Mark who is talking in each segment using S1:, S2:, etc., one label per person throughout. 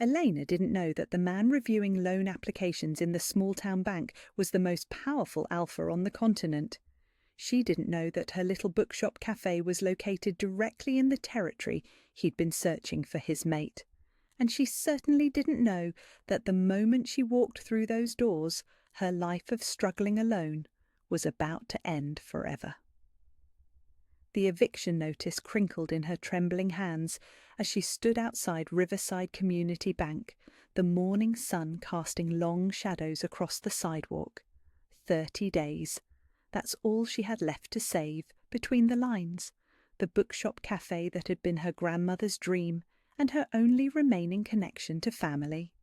S1: Elena didn't know that the man reviewing loan applications in the small-town bank was the most powerful alpha on the continent. She didn't know that her little bookshop cafe was located directly in the territory he'd been searching for his mate. And she certainly didn't know that the moment she walked through those doors, her life of struggling alone was about to end forever. The eviction notice crinkled in her trembling hands as she stood outside Riverside Community Bank, the morning sun casting long shadows across the sidewalk. 30 days. That's all she had left to save, between the lines. The bookshop cafe that had been her grandmother's dream, and her only remaining connection to family.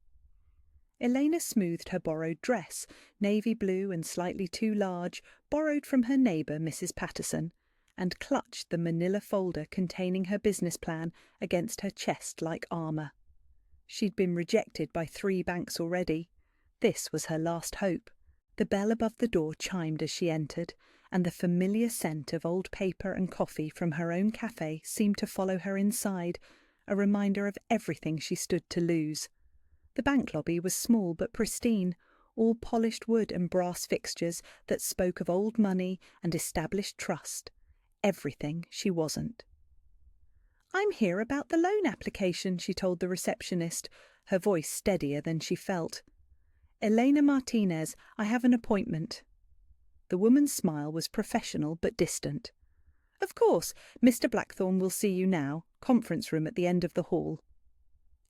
S1: Elena smoothed her borrowed dress, navy blue and slightly too large, borrowed from her neighbour, Mrs. Patterson, and clutched the manila folder containing her business plan against her chest like armour. She'd been rejected by 3 banks already. This was her last hope. The bell above the door chimed as she entered, and the familiar scent of old paper and coffee from her own cafe seemed to follow her inside, a reminder of everything she stood to lose. The bank lobby was small but pristine, all polished wood and brass fixtures that spoke of old money and established trust. Everything she wasn't. "I'm here about the loan application," she told the receptionist, her voice steadier than she felt. "Elena Martinez, I have an appointment." The woman's smile was professional but distant. "Of course, Mr. Blackthorne will see you now. Conference room at the end of the hall."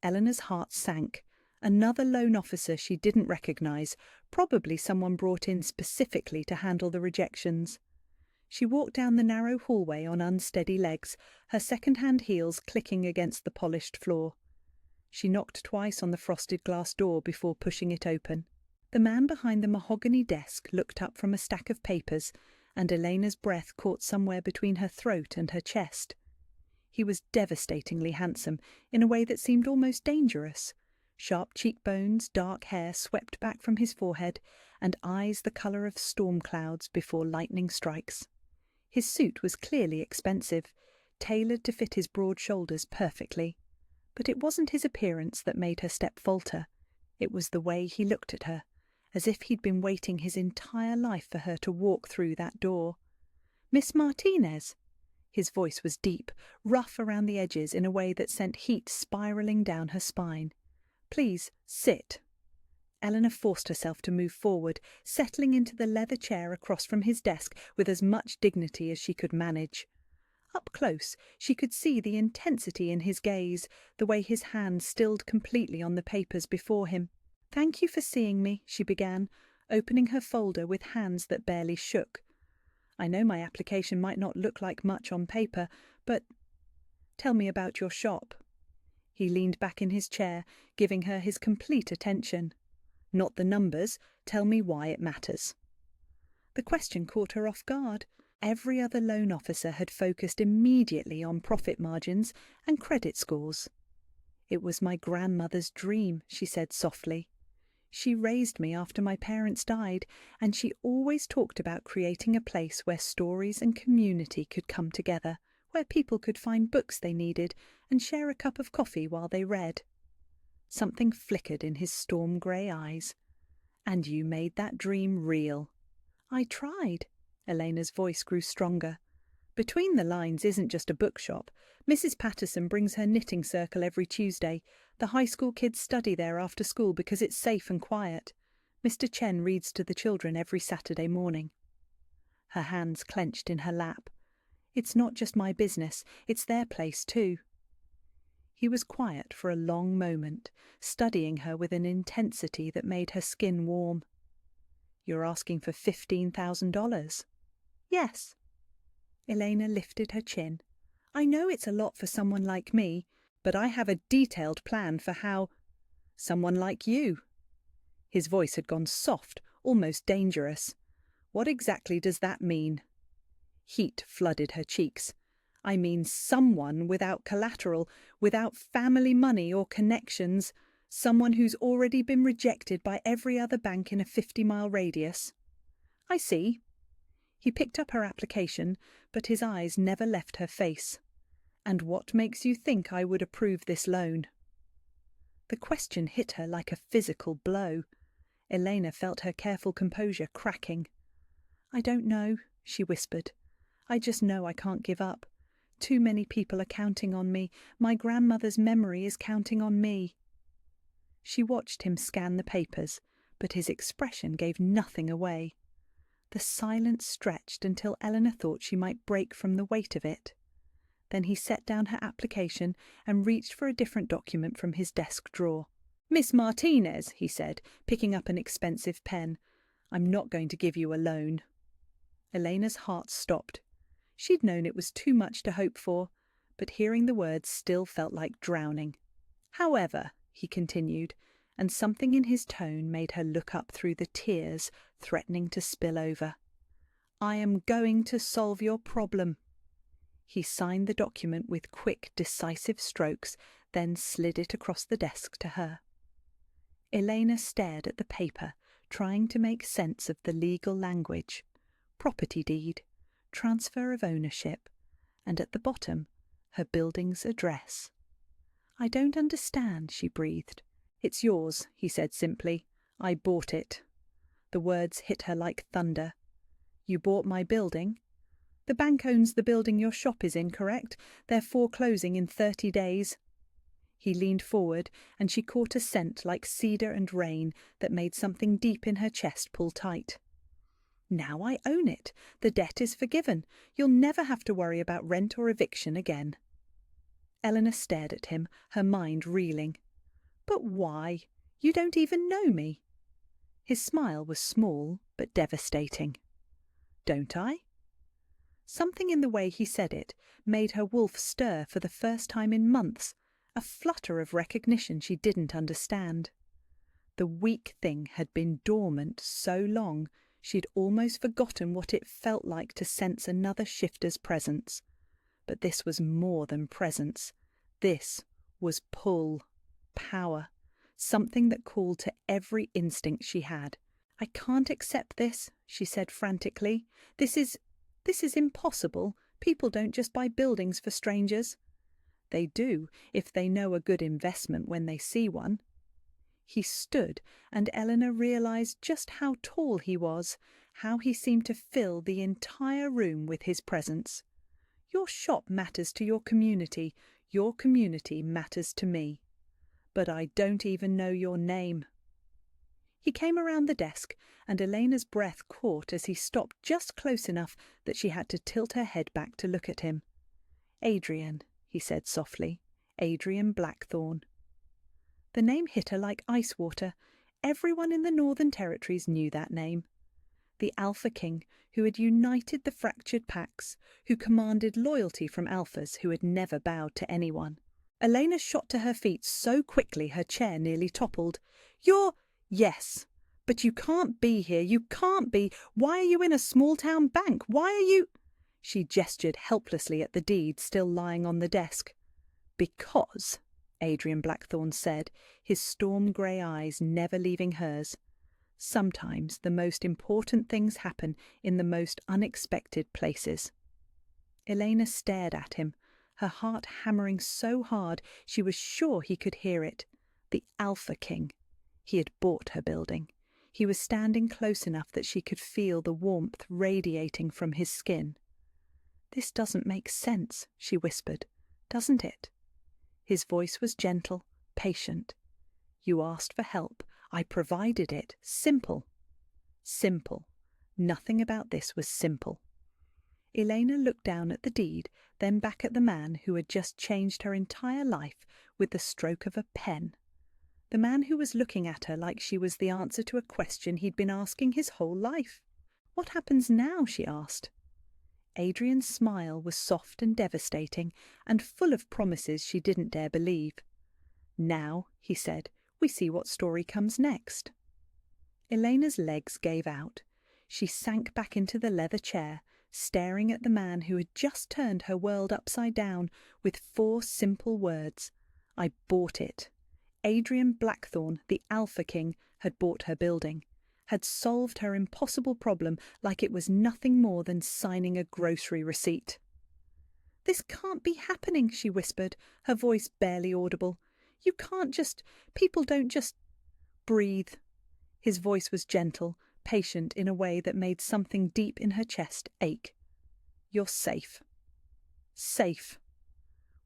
S1: Eleanor's heart sank. Another loan officer she didn't recognise, probably someone brought in specifically to handle the rejections. She walked down the narrow hallway on unsteady legs, her second-hand heels clicking against the polished floor. She knocked twice on the frosted glass door before pushing it open. The man behind the mahogany desk looked up from a stack of papers, and Elena's breath caught somewhere between her throat and her chest. He was devastatingly handsome, in a way that seemed almost dangerous. Sharp cheekbones, dark hair swept back from his forehead, and eyes the colour of storm clouds before lightning strikes. His suit was clearly expensive, tailored to fit his broad shoulders perfectly. But it wasn't his appearance that made her step falter. It was the way he looked at her, as if he'd been waiting his entire life for her to walk through that door. "Miss Martinez?" His voice was deep, rough around the edges in a way that sent heat spiralling down her spine. "Please, sit." Eleanor forced herself to move forward, settling into the leather chair across from his desk with as much dignity as she could manage. Up close, she could see the intensity in his gaze, the way his hand stilled completely on the papers before him. "Thank you for seeing me," she began, opening her folder with hands that barely shook. "I know my application might not look like much on paper, but tell me about your shop." He leaned back in his chair, giving her his complete attention. "Not the numbers. Tell me why it matters." The question caught her off guard. Every other loan officer had focused immediately on profit margins and credit scores. "It was my grandmother's dream," she said softly. "She raised me after my parents died, and she always talked about creating a place where stories and community could come together, where people could find books they needed and share a cup of coffee while they read." Something flickered in his storm-grey eyes. "And you made that dream real." "I tried." Elena's voice grew stronger. "Between the Lines isn't just a bookshop. Mrs. Patterson brings her knitting circle every Tuesday. The high school kids study there after school because it's safe and quiet. Mr. Chen reads to the children every Saturday morning." Her hands clenched in her lap. "It's not just my business, it's their place too." He was quiet for a long moment, studying her with an intensity that made her skin warm. "You're asking for $15,000? "Yes." Elena lifted her chin. "I know it's a lot for someone like me, but I have a detailed plan for how—" "Someone like you." His voice had gone soft, almost dangerous. "What exactly does that mean?" Heat flooded her cheeks. "I mean someone without collateral, without family money or connections, someone who's already been rejected by every other bank in a 50-mile radius." "I see." He picked up her application, but his eyes never left her face. "And what makes you think I would approve this loan?" The question hit her like a physical blow. Elena felt her careful composure cracking. "I don't know," she whispered. "I just know I can't give up. Too many people are counting on me. My grandmother's memory is counting on me." She watched him scan the papers, but his expression gave nothing away. The silence stretched until Eleanor thought she might break from the weight of it. Then he set down her application and reached for a different document from his desk drawer. "Miss Martinez," he said, picking up an expensive pen, "I'm not going to give you a loan." Elena's heart stopped. She'd known it was too much to hope for, but hearing the words still felt like drowning. "However," he continued, and something in his tone made her look up through the tears threatening to spill over, "I am going to solve your problem." He signed the document with quick, decisive strokes, then slid it across the desk to her. Elena stared at the paper, trying to make sense of the legal language. Property deed, transfer of ownership, and at the bottom, her building's address. "I don't understand," she breathed. "It's yours," he said simply. "I bought it." The words hit her like thunder. "You bought my building?" "The bank owns the building your shop is in, correct? They're foreclosing in 30 days. He leaned forward, and she caught a scent like cedar and rain that made something deep in her chest pull tight. "Now I own it. The debt is forgiven. You'll never have to worry about rent or eviction again." Eleanor stared at him, her mind reeling. "But why? You don't even know me." His smile was small but devastating. "Don't I?" Something in the way he said it made her wolf stir for the first time in months, a flutter of recognition she didn't understand. The weak thing had been dormant so long she'd almost forgotten what it felt like to sense another shifter's presence. But this was more than presence. This was pull, power, something that called to every instinct she had. "I can't accept this," she said frantically. This is impossible. People don't just buy buildings for strangers." "They do, if they know a good investment when they see one." He stood, and Eleanor realized just how tall he was, how he seemed to fill the entire room with his presence. "Your shop matters to your community matters to me. But I don't even know your name." He came around the desk, and Elena's breath caught as he stopped just close enough that she had to tilt her head back to look at him. "Adrian," he said softly. "Adrian Blackthorne." The name hit her like ice water. Everyone in the Northern Territories knew that name. The Alpha King, who had united the fractured packs, who commanded loyalty from Alphas who had never bowed to anyone. Elena shot to her feet so quickly her chair nearly toppled. "You're—" "Yes, but you can't be here. You can't be. Why are you in a small-town bank? Why are you—" She gestured helplessly at the deed still lying on the desk. "Because," Adrian Blackthorne said, his storm-grey eyes never leaving hers, "sometimes the most important things happen in the most unexpected places." Elena stared at him, her heart hammering so hard she was sure he could hear it. The Alpha King. He had bought her building. He was standing close enough that she could feel the warmth radiating from his skin. "This doesn't make sense," she whispered. "Doesn't it?" His voice was gentle, patient. "You asked for help. I provided it. Simple." Simple. Nothing about this was simple. Elena looked down at the deed, then back at the man who had just changed her entire life with the stroke of a pen. The man who was looking at her like she was the answer to a question he'd been asking his whole life. "What happens now?" she asked. Adrian's smile was soft and devastating, and full of promises she didn't dare believe. "Now," he said, "we see what story comes next." Elena's legs gave out. She sank back into the leather chair, staring at the man who had just turned her world upside down with 4 simple words. "I bought it." Adrian Blackthorne, the Alpha King, had bought her building, had solved her impossible problem like it was nothing more than signing a grocery receipt. "This can't be happening," she whispered, her voice barely audible. You can't just... People don't just... Breathe. His voice was gentle, patient in a way that made something deep in her chest ache. You're safe. Safe.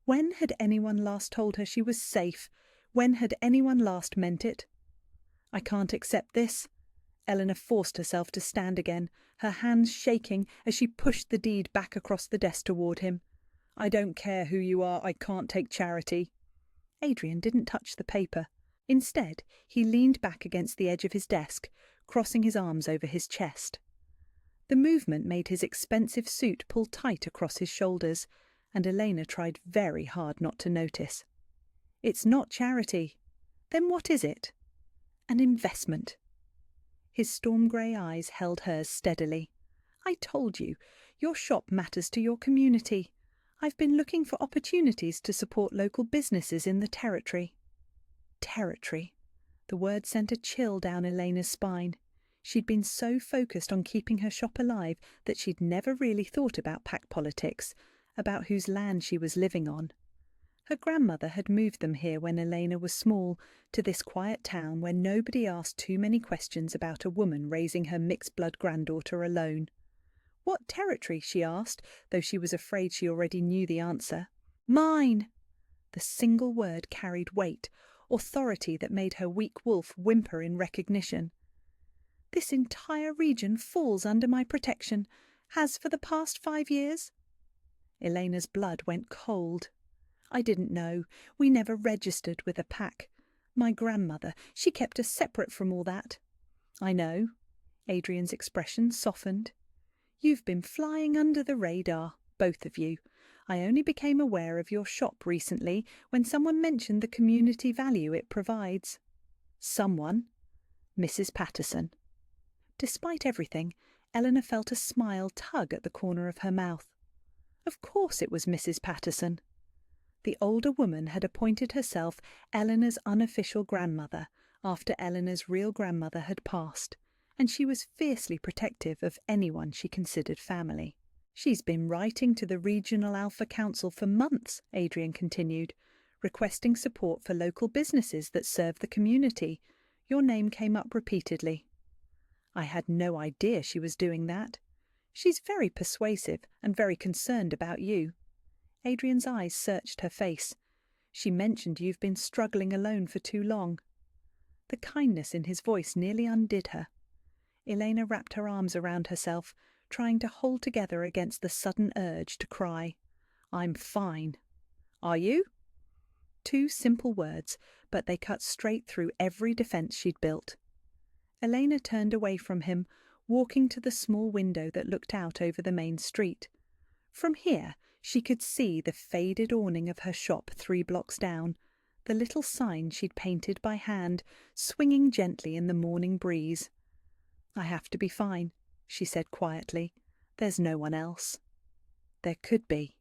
S1: When had anyone last told her she was safe? When had anyone last meant it? I can't accept this. Eleanor forced herself to stand again, her hands shaking as she pushed the deed back across the desk toward him. I don't care who you are, I can't take charity. Adrian didn't touch the paper. Instead, he leaned back against the edge of his desk, crossing his arms over his chest. The movement made his expensive suit pull tight across his shoulders, and Elena tried very hard not to notice. It's not charity. Then what is it? An investment. His storm-grey eyes held hers steadily. I told you, your shop matters to your community. I've been looking for opportunities to support local businesses in the territory. Territory. The word sent a chill down Elena's spine. She'd been so focused on keeping her shop alive that she'd never really thought about pack politics, about whose land she was living on. Her grandmother had moved them here when Elena was small, to this quiet town where nobody asked too many questions about a woman raising her mixed-blood granddaughter alone. What territory, she asked, though she was afraid she already knew the answer. Mine! The single word carried weight, authority that made her weak wolf whimper in recognition. This entire region falls under my protection, has for the past 5 years. Elena's blood went cold. I didn't know. We never registered with a pack. My grandmother, she kept us separate from all that. I know. Adrian's expression softened. You've been flying under the radar, both of you. I only became aware of your shop recently when someone mentioned the community value it provides. Someone? Mrs. Patterson. Despite everything, Eleanor felt a smile tug at the corner of her mouth. Of course it was Mrs. Patterson. The older woman had appointed herself Eleanor's unofficial grandmother after Eleanor's real grandmother had passed, and she was fiercely protective of anyone she considered family. She's been writing to the Regional Alpha Council for months, Adrian continued, requesting support for local businesses that serve the community. Your name came up repeatedly. I had no idea she was doing that. She's very persuasive and very concerned about you. Adrian's eyes searched her face. She mentioned you've been struggling alone for too long. The kindness in his voice nearly undid her. Elena wrapped her arms around herself, trying to hold together against the sudden urge to cry. I'm fine. Are you? 2 simple words, but they cut straight through every defence she'd built. Elena turned away from him, walking to the small window that looked out over the main street. From here, she could see the faded awning of her shop 3 blocks down, the little sign she'd painted by hand, swinging gently in the morning breeze. I have to be fine, she said quietly. There's no one else. There could be.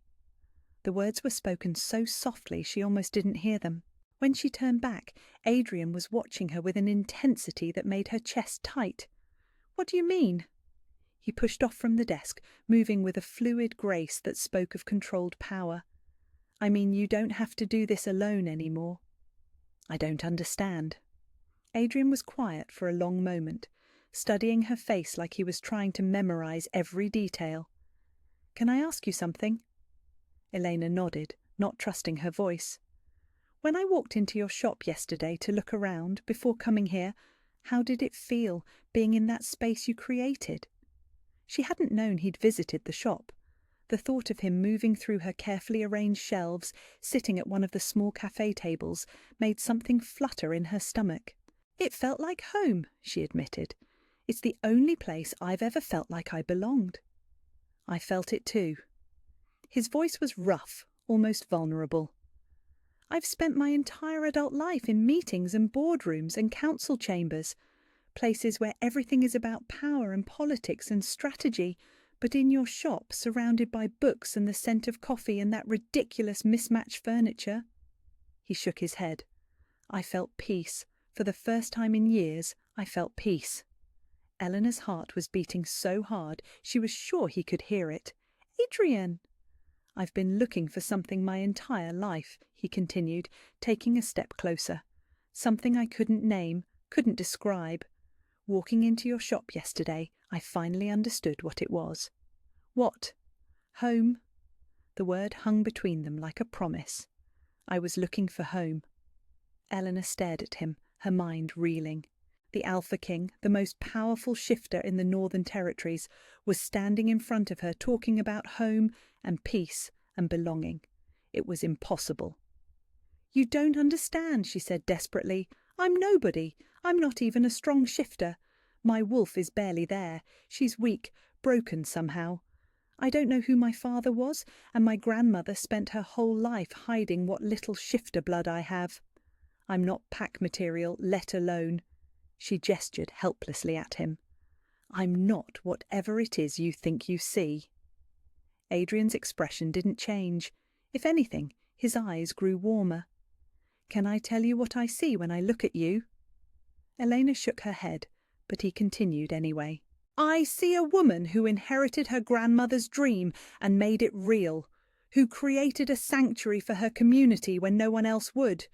S1: The words were spoken so softly she almost didn't hear them. When she turned back, Adrian was watching her with an intensity that made her chest tight. What do you mean? He pushed off from the desk, moving with a fluid grace that spoke of controlled power. I mean, you don't have to do this alone anymore. I don't understand. Adrian was quiet for a long moment, studying her face like he was trying to memorize every detail. Can I ask you something? Elena nodded, not trusting her voice. When I walked into your shop yesterday to look around before coming here, how did it feel, being in that space you created? She hadn't known he'd visited the shop. The thought of him moving through her carefully arranged shelves, sitting at one of the small cafe tables, made something flutter in her stomach. It felt like home, she admitted. It's the only place I've ever felt like I belonged. I felt it too. His voice was rough, almost vulnerable. I've spent my entire adult life in meetings and boardrooms and council chambers, places where everything is about power and politics and strategy, but in your shop, surrounded by books and the scent of coffee and that ridiculous mismatched furniture. He shook his head. I felt peace. For the first time in years, I felt peace. Eleanor's heart was beating so hard she was sure he could hear it. Adrian! I've been looking for something my entire life, he continued, taking a step closer. Something I couldn't name, couldn't describe. Walking into your shop yesterday, I finally understood what it was. What? Home? The word hung between them like a promise. I was looking for home. Eleanor stared at him, her mind reeling. The Alpha King, the most powerful shifter in the Northern Territories, was standing in front of her talking about home and peace and belonging. It was impossible. "You don't understand," she said desperately. "I'm nobody. I'm not even a strong shifter. My wolf is barely there. She's weak, broken somehow. I don't know who my father was, and my grandmother spent her whole life hiding what little shifter blood I have. I'm not pack material, let alone—" She gestured helplessly at him. "I'm not whatever it is you think you see." Adrian's expression didn't change. If anything, his eyes grew warmer. "Can I tell you what I see when I look at you?" Elena shook her head, but he continued anyway. "I see a woman who inherited her grandmother's dream and made it real, who created a sanctuary for her community when no one else would,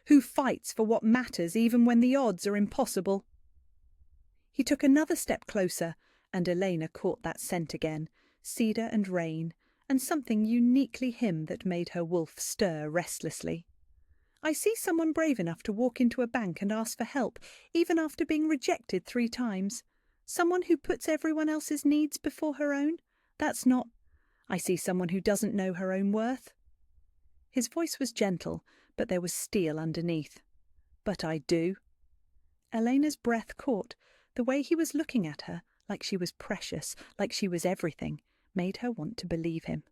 S1: who fights for what matters even when the odds are impossible." He took another step closer, and Elena caught that scent again, cedar and rain, and something uniquely him that made her wolf stir restlessly. "I see someone brave enough to walk into a bank and ask for help, even after being rejected 3 times. Someone who puts everyone else's needs before her own. That's not— I see someone who doesn't know her own worth." His voice was gentle, but there was steel underneath. "But I do." Elena's breath caught. The way he was looking at her, like she was precious, like she was everything, made her want to believe him.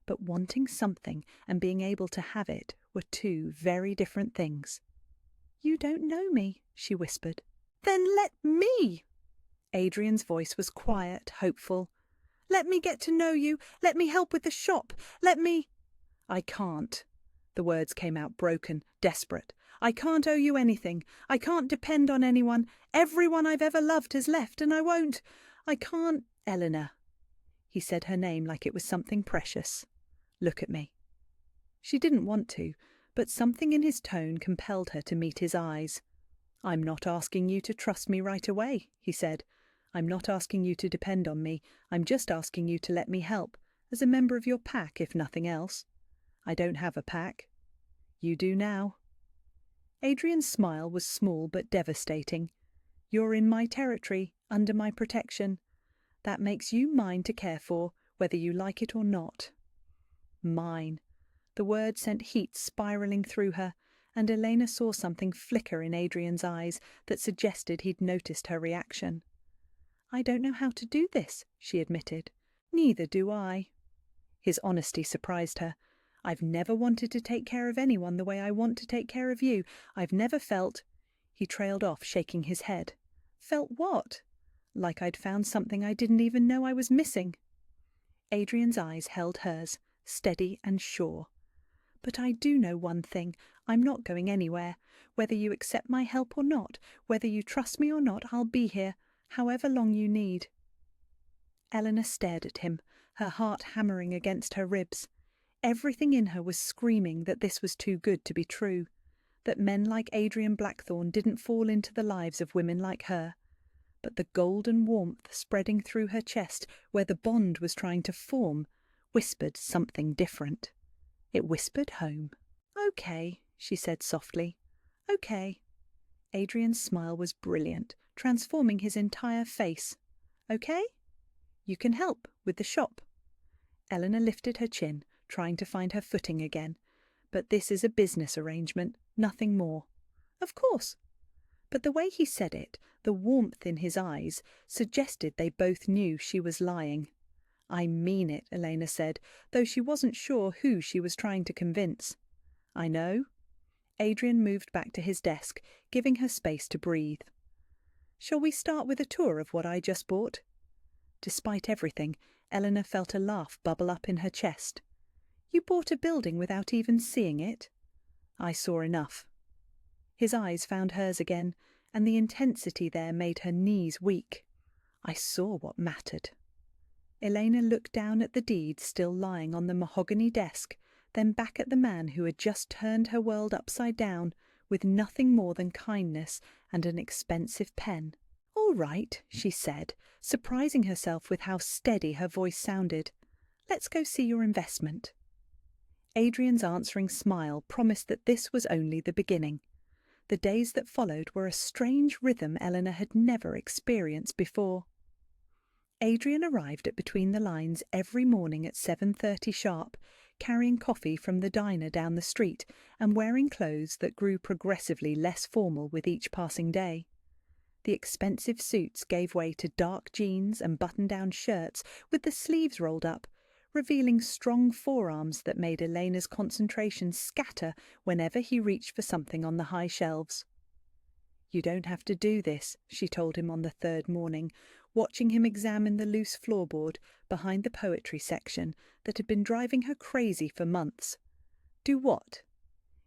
S1: But wanting something and being able to have it were 2 very different things. "You don't know me," she whispered. "Then let me!" Adrian's voice was quiet, hopeful. "Let me get to know you. Let me help with the shop. Let me—" "I can't." The words came out broken, desperate. "I can't owe you anything. I can't depend on anyone. Everyone I've ever loved has left, and I won't. I can't—" "Eleanor." He said her name like it was something precious. "Look at me." She didn't want to, but something in his tone compelled her to meet his eyes. "I'm not asking you to trust me right away," he said. "I'm not asking you to depend on me. I'm just asking you to let me help, as a member of your pack, if nothing else. I don't have a pack. You do now." Adrian's smile was small but devastating. "You're in my territory, under my protection. That makes you mine to care for, whether you like it or not." Mine. The word sent heat spiralling through her, and Elena saw something flicker in Adrian's eyes that suggested he'd noticed her reaction. "I don't know how to do this," she admitted. "Neither do I." His honesty surprised her. "I've never wanted to take care of anyone the way I want to take care of you. I've never felt—" He trailed off, shaking his head. "Felt what?" "Like I'd found something I didn't even know I was missing." Adrian's eyes held hers, steady and sure. "But I do know one thing. I'm not going anywhere. Whether you accept my help or not, whether you trust me or not, I'll be here, however long you need." Eleanor stared at him, her heart hammering against her ribs. Everything in her was screaming that this was too good to be true, that men like Adrian Blackthorne didn't fall into the lives of women like her. But the golden warmth spreading through her chest, where the bond was trying to form, whispered something different. It whispered home. "Okay," she said softly. "Okay." Adrian's smile was brilliant, transforming his entire face. "Okay? You can help with the shop." Eleanor lifted her chin, trying to find her footing again. "But this is a business arrangement, nothing more." "Of course." But the way he said it, the warmth in his eyes, suggested they both knew she was lying. "I mean it," Elena said, though she wasn't sure who she was trying to convince. "I know." Adrian moved back to his desk, giving her space to breathe. "Shall we start with a tour of what I just bought?" Despite everything, Eleanor felt a laugh bubble up in her chest. "You bought a building without even seeing it?" "I saw enough." His eyes found hers again, and the intensity there made her knees weak. "I saw what mattered." Elena looked down at the deed still lying on the mahogany desk, then back at the man who had just turned her world upside down with nothing more than kindness and an expensive pen. "All right," she said, surprising herself with how steady her voice sounded. "Let's go see your investment." Adrian's answering smile promised that this was only the beginning. The days that followed were a strange rhythm Eleanor had never experienced before. Adrian arrived at Between the Lines every morning at 7:30 sharp, carrying coffee from the diner down the street and wearing clothes that grew progressively less formal with each passing day. The expensive suits gave way to dark jeans and button-down shirts with the sleeves rolled up, revealing strong forearms that made Elena's concentration scatter whenever he reached for something on the high shelves. "You don't have to do this," she told him on the third morning, watching him examine the loose floorboard behind the poetry section that had been driving her crazy for months. "Do what?"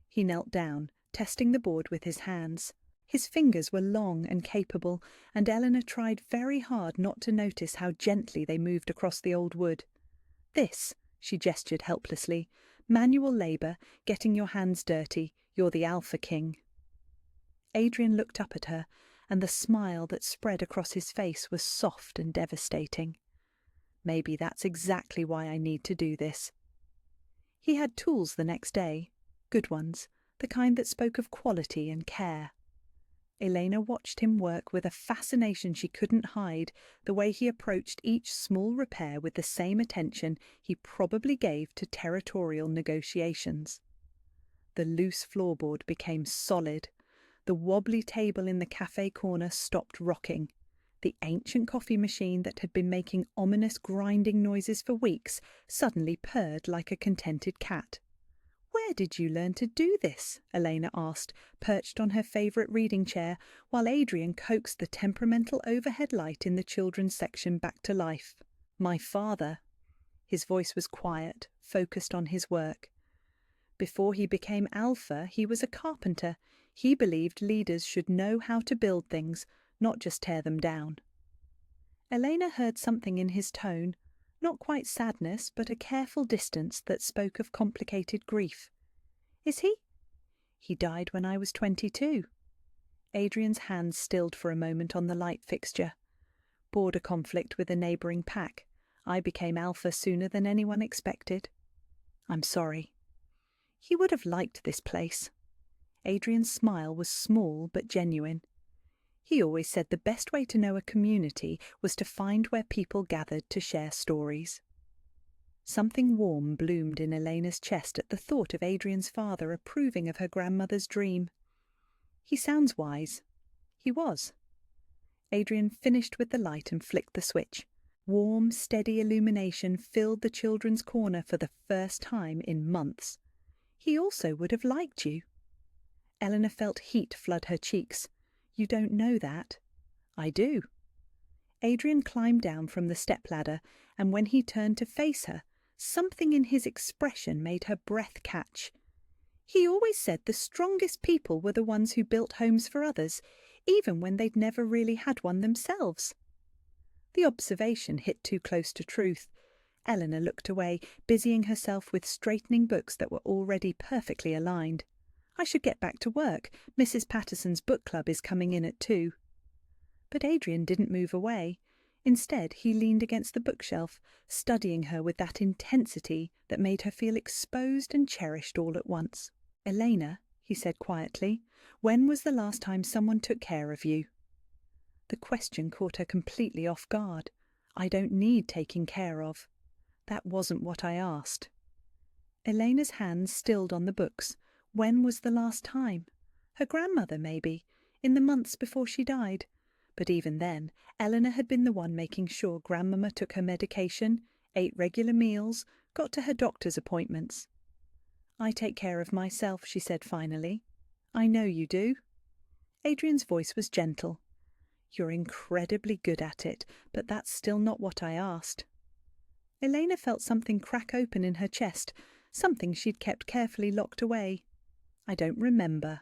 S1: He knelt down, testing the board with his hands. His fingers were long and capable, and Eleanor tried very hard not to notice how gently they moved across the old wood. "This," she gestured helplessly. "Manual labour, getting your hands dirty. You're the Alpha King." Adrian looked up at her, and the smile that spread across his face was soft and devastating. "Maybe that's exactly why I need to do this." He had tools the next day, good ones, the kind that spoke of quality and care. Elena watched him work with a fascination she couldn't hide, the way he approached each small repair with the same attention he probably gave to territorial negotiations. The loose floorboard became solid. The wobbly table in the cafe corner stopped rocking. The ancient coffee machine that had been making ominous grinding noises for weeks suddenly purred like a contented cat. "Where did you learn to do this?" Elena asked, perched on her favourite reading chair, while Adrian coaxed the temperamental overhead light in the children's section back to life. "My father." His voice was quiet, focused on his work. Before he became Alpha, he was a carpenter. He believed leaders should know how to build things, not just tear them down. Elena heard something in his tone, not quite sadness, but a careful distance that spoke of complicated grief. "Is he?" "He died when I was 22. Adrian's hands stilled for a moment on the light fixture. "Border conflict with a neighbouring pack. I became Alpha sooner than anyone expected. I'm sorry." He would have liked this place. Adrian's smile was small but genuine. He always said the best way to know a community was to find where people gathered to share stories. Something warm bloomed in Elena's chest at the thought of Adrian's father approving of her grandmother's dream. He sounds wise. He was. Adrian finished with the light and flicked the switch. Warm, steady illumination filled the children's corner for the first time in months. He also would have liked you. Eleanor felt heat flood her cheeks. "You don't know that." "I do." Adrian climbed down from the stepladder, and when he turned to face her, something in his expression made her breath catch. "He always said the strongest people were the ones who built homes for others, even when they'd never really had one themselves." The observation hit too close to truth. Eleanor looked away, busying herself with straightening books that were already perfectly aligned. "I should get back to work. Mrs. Patterson's book club is coming in at 2. But Adrian didn't move away. Instead, he leaned against the bookshelf, studying her with that intensity that made her feel exposed and cherished all at once. "Elena," he said quietly, "when was the last time someone took care of you?" The question caught her completely off guard. "I don't need taking care of." "That wasn't what I asked." Elena's hands stilled on the books. When was the last time? Her grandmother, maybe, in the months before she died. But even then, Eleanor had been the one making sure Grandmama took her medication, ate regular meals, got to her doctor's appointments. "I take care of myself," she said finally. "I know you do." Adrian's voice was gentle. "You're incredibly good at it, but that's still not what I asked." Elena felt something crack open in her chest, something she'd kept carefully locked away. "I don't remember."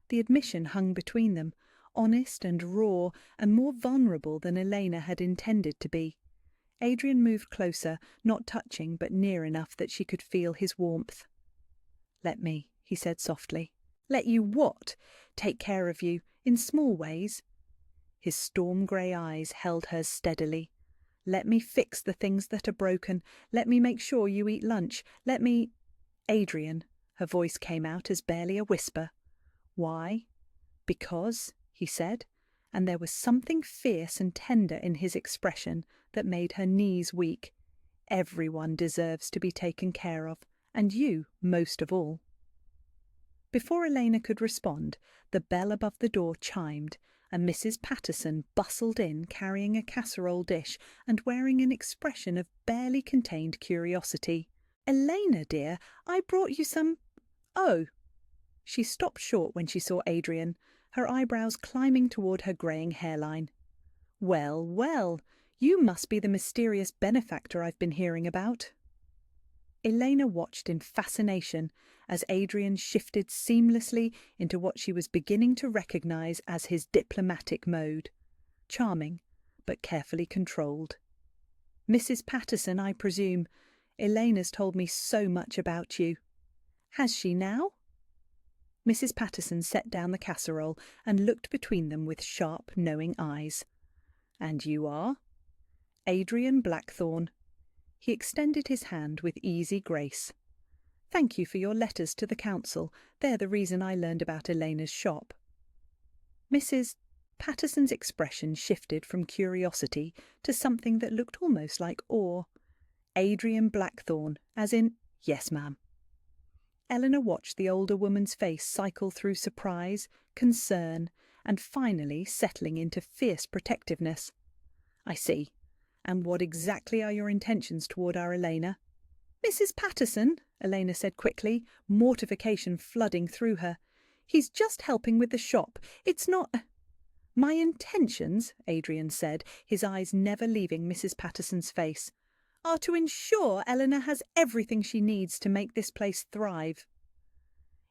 S1: The admission hung between them, honest and raw and more vulnerable than Elena had intended to be. Adrian moved closer, not touching but near enough that she could feel his warmth. "Let me," he said softly. "Let you what? Take care of you, in small ways." His storm-grey eyes held hers steadily. "Let me fix the things that are broken. Let me make sure you eat lunch. Let me—" "Adrian," her voice came out as barely a whisper. "Why?" "Because," he said, and there was something fierce and tender in his expression that made her knees weak. "Everyone deserves to be taken care of, and you most of all." Before Elena could respond, the bell above the door chimed, and Mrs. Patterson bustled in carrying a casserole dish and wearing an expression of barely contained curiosity. "Elena, dear, I brought you some— Oh!" She stopped short when she saw Adrian, her eyebrows climbing toward her greying hairline. "Well, well, you must be the mysterious benefactor I've been hearing about." Elena watched in fascination as Adrian shifted seamlessly into what she was beginning to recognize as his diplomatic mode. Charming, but carefully controlled. "Mrs. Patterson, I presume. Elena's told me so much about you." "Has she now?" Mrs. Patterson set down the casserole and looked between them with sharp, knowing eyes. "And you are?" "Adrian Blackthorne." He extended his hand with easy grace. "Thank you for your letters to the council. They're the reason I learned about Elena's shop." Mrs. Patterson's expression shifted from curiosity to something that looked almost like awe. "Adrian Blackthorne, as in—" "Yes, ma'am." Eleanor watched the older woman's face cycle through surprise, concern, and finally settling into fierce protectiveness. "I see. And what exactly are your intentions toward our Elena?" "Mrs. Patterson," Elena said quickly, mortification flooding through her. "He's just helping with the shop. It's not—" "My intentions," Adrian said, his eyes never leaving Mrs. Patterson's face, "are to ensure Eleanor has everything she needs to make this place thrive."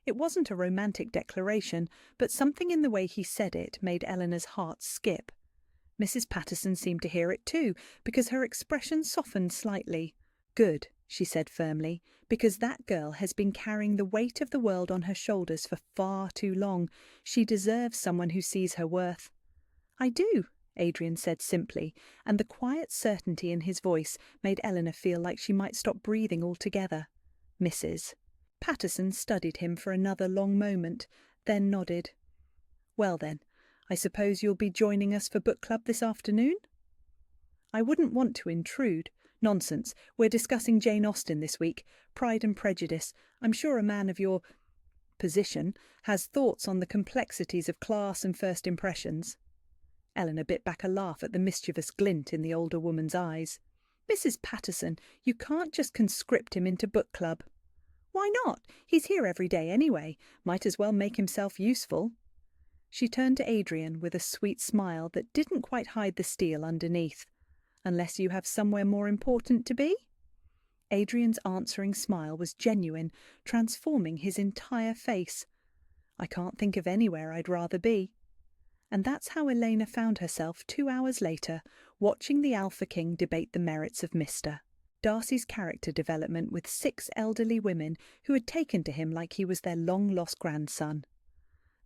S1: It wasn't a romantic declaration, but something in the way he said it made Eleanor's heart skip. Mrs. Patterson seemed to hear it too, because her expression softened slightly. "Good," she said firmly, "because that girl has been carrying the weight of the world on her shoulders for far too long. She deserves someone who sees her worth." "I do," Adrian said simply, and the quiet certainty in his voice made Eleanor feel like she might stop breathing altogether. "Mrs." Patterson studied him for another long moment, then nodded. "Well then, I suppose you'll be joining us for book club this afternoon?" "I wouldn't want to intrude." "Nonsense. We're discussing Jane Austen this week. Pride and Prejudice. I'm sure a man of your position has thoughts on the complexities of class and first impressions." Eleanor bit back a laugh at the mischievous glint in the older woman's eyes. "Mrs. Patterson, you can't just conscript him into book club." "Why not? He's here every day anyway. Might as well make himself useful." She turned to Adrian with a sweet smile that didn't quite hide the steel underneath. "Unless you have somewhere more important to be?" Adrian's answering smile was genuine, transforming his entire face. "I can't think of anywhere I'd rather be." And that's how Elena found herself 2 hours later, watching the Alpha King debate the merits of Mr. Darcy's character development with 6 elderly women who had taken to him like he was their long-lost grandson.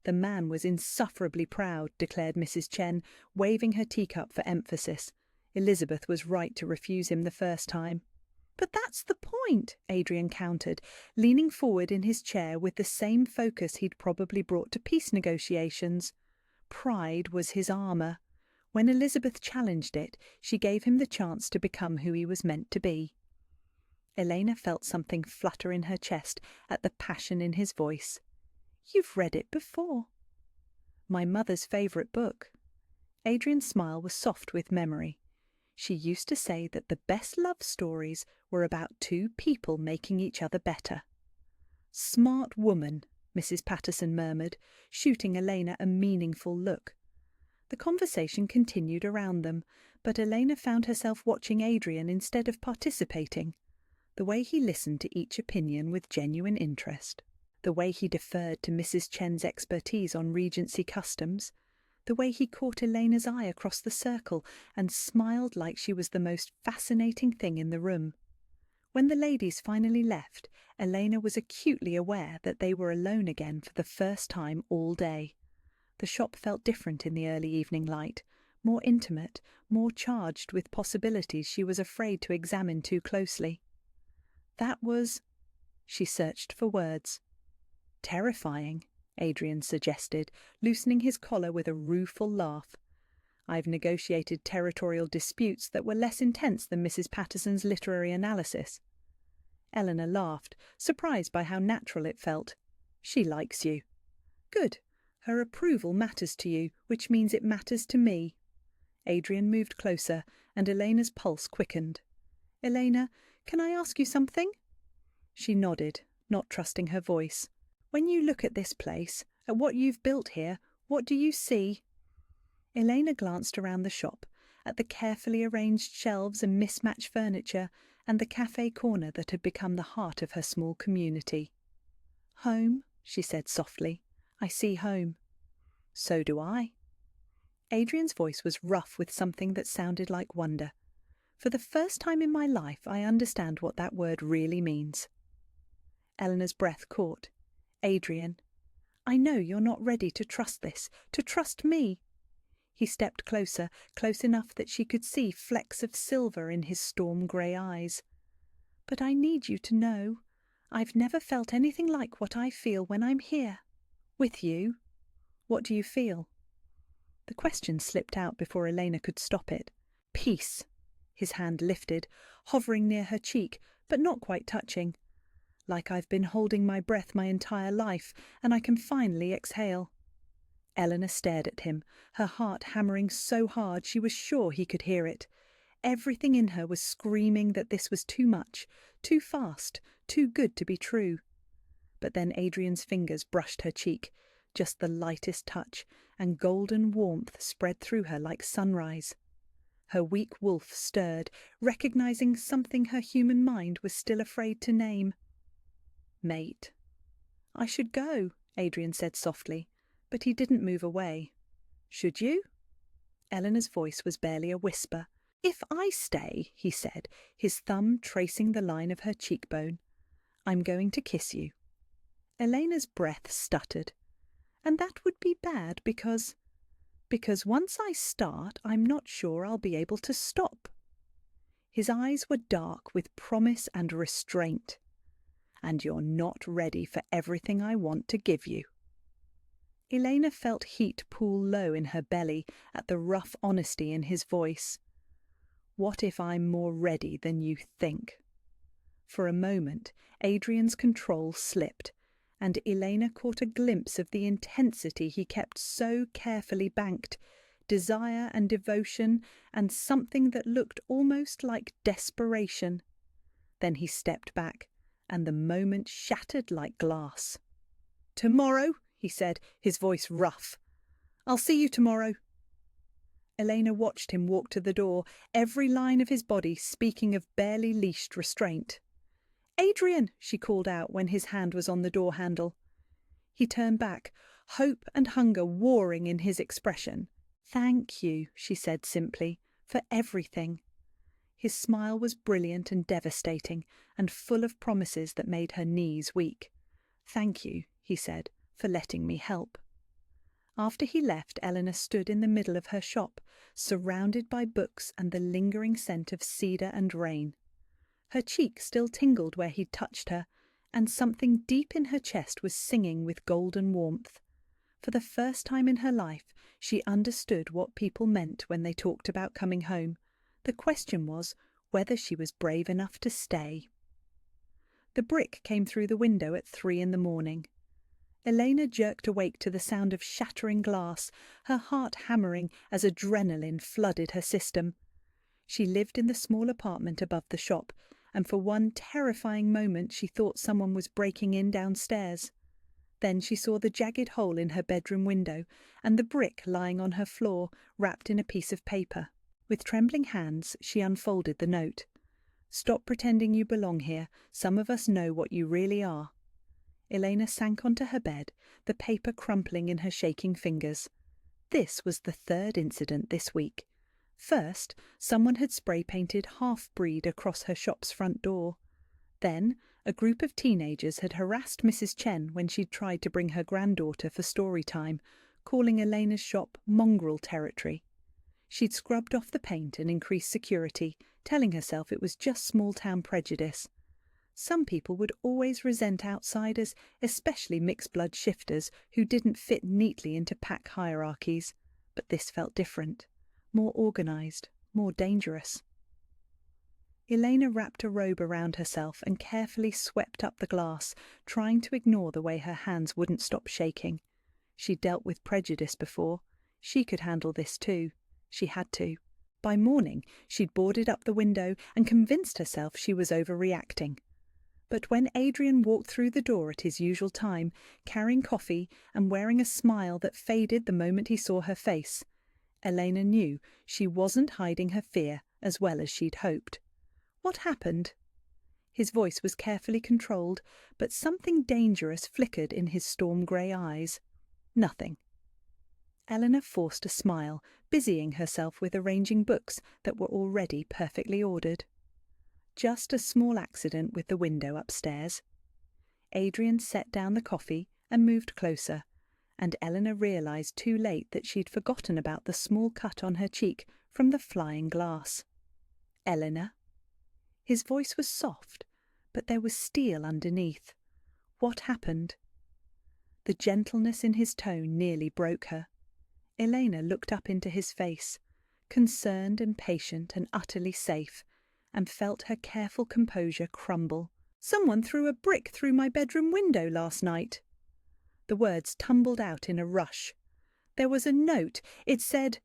S1: The man was insufferably proud, declared Mrs. Chen, waving her teacup for emphasis. Elizabeth was right to refuse him the first time. "But that's the point," Adrian countered, leaning forward in his chair with the same focus he'd probably brought to peace negotiations. Pride was his armour. When Elizabeth challenged it, she gave him the chance to become who he was meant to be. Elena felt something flutter in her chest at the passion in his voice. "You've read it before." "My mother's favourite book." Adrian's smile was soft with memory. She used to say that the best love stories were about 2 people making each other better. "Smart woman," Mrs. Patterson murmured, shooting Elena a meaningful look. The conversation continued around them, but Elena found herself watching Adrian instead of participating. The way he listened to each opinion with genuine interest. The way he deferred to Mrs. Chen's expertise on Regency customs. The way he caught Elena's eye across the circle and smiled like she was the most fascinating thing in the room. When the ladies finally left, Elena was acutely aware that they were alone again for the first time all day. The shop felt different in the early evening light, more intimate, more charged with possibilities she was afraid to examine too closely. That was... She searched for words. Terrifying, Adrian suggested, loosening his collar with a rueful laugh. I've negotiated territorial disputes that were less intense than Mrs. Patterson's literary analysis. Eleanor laughed, surprised by how natural it felt. She likes you. Good. Her approval matters to you, which means it matters to me. Adrian moved closer, and Elena's pulse quickened. Elena, can I ask you something? She nodded, not trusting her voice. When you look at this place, at what you've built here, what do you see? Elena glanced around the shop, at the carefully arranged shelves and mismatched furniture, and the cafe corner that had become the heart of her small community. Home, she said softly. I see home. So do I. Adrian's voice was rough with something that sounded like wonder. For the first time in my life, I understand what that word really means. Eleanor's breath caught. Adrian, I know you're not ready to trust this, to trust me. He stepped closer, close enough that she could see flecks of silver in his storm-grey eyes. But I need you to know. I've never felt anything like what I feel when I'm here. With you. What do you feel? The question slipped out before Elena could stop it. Peace. His hand lifted, hovering near her cheek, but not quite touching. Like I've been holding my breath my entire life, and I can finally exhale. Eleanor stared at him, her heart hammering so hard she was sure he could hear it. Everything in her was screaming that this was too much, too fast, too good to be true. But then Adrian's fingers brushed her cheek, just the lightest touch, and golden warmth spread through her like sunrise. Her weak wolf stirred, recognizing something her human mind was still afraid to name. Mate. I should go, Adrian said softly, but he didn't move away. Should you? Eleanor's voice was barely a whisper. If I stay, he said, his thumb tracing the line of her cheekbone, I'm going to kiss you. Elena's breath stuttered. And that would be bad because once I start, I'm not sure I'll be able to stop. His eyes were dark with promise and restraint. And you're not ready for everything I want to give you. Elena felt heat pool low in her belly at the rough honesty in his voice. What if I'm more ready than you think? For a moment, Adrian's control slipped, and Elena caught a glimpse of the intensity he kept so carefully banked, desire and devotion, and something that looked almost like desperation. Then he stepped back, and the moment shattered like glass. Tomorrow, he said, his voice rough. I'll see you tomorrow. Elena watched him walk to the door, every line of his body speaking of barely leashed restraint. Adrian, she called out when his hand was on the door handle. He turned back, hope and hunger warring in his expression. Thank you, she said simply, for everything. His smile was brilliant and devastating, and full of promises that made her knees weak. Thank you, he said, for letting me help. After he left, Eleanor stood in the middle of her shop, surrounded by books and the lingering scent of cedar and rain. Her cheek still tingled where he'd touched her, and something deep in her chest was singing with golden warmth. For the first time in her life, she understood what people meant when they talked about coming home. The question was whether she was brave enough to stay. The brick came through the window at 3 a.m. Elena jerked awake to the sound of shattering glass, her heart hammering as adrenaline flooded her system. She lived in the small apartment above the shop, and for one terrifying moment she thought someone was breaking in downstairs. Then she saw the jagged hole in her bedroom window and the brick lying on her floor, wrapped in a piece of paper. With trembling hands, she unfolded the note. Stop pretending you belong here. Some of us know what you really are. Elena sank onto her bed, the paper crumpling in her shaking fingers. This was the third incident this week. First, someone had spray-painted half-breed across her shop's front door. Then, a group of teenagers had harassed Mrs. Chen when she'd tried to bring her granddaughter for story time, calling Elena's shop mongrel territory. She'd scrubbed off the paint and increased security, telling herself it was just small-town prejudice. Some people would always resent outsiders, especially mixed-blood shifters who didn't fit neatly into pack hierarchies. But this felt different, more organised, more dangerous. Elena wrapped a robe around herself and carefully swept up the glass, trying to ignore the way her hands wouldn't stop shaking. She'd dealt with prejudice before. She could handle this too. She had to. By morning, she'd boarded up the window and convinced herself she was overreacting. But when Adrian walked through the door at his usual time, carrying coffee and wearing a smile that faded the moment he saw her face, Elena knew she wasn't hiding her fear as well as she'd hoped. What happened? His voice was carefully controlled, but something dangerous flickered in his storm-grey eyes. Nothing. Eleanor forced a smile, busying herself with arranging books that were already perfectly ordered. Just a small accident with the window upstairs. Adrian set down the coffee and moved closer, and Eleanor realised too late that she'd forgotten about the small cut on her cheek from the flying glass. Eleanor? His voice was soft, but there was steel underneath. What happened? The gentleness in his tone nearly broke her. Elena looked up into his face, concerned and patient and utterly safe, and felt her careful composure crumble. "Someone threw a brick through my bedroom window last night." The words tumbled out in a rush. "There was a note. It said—"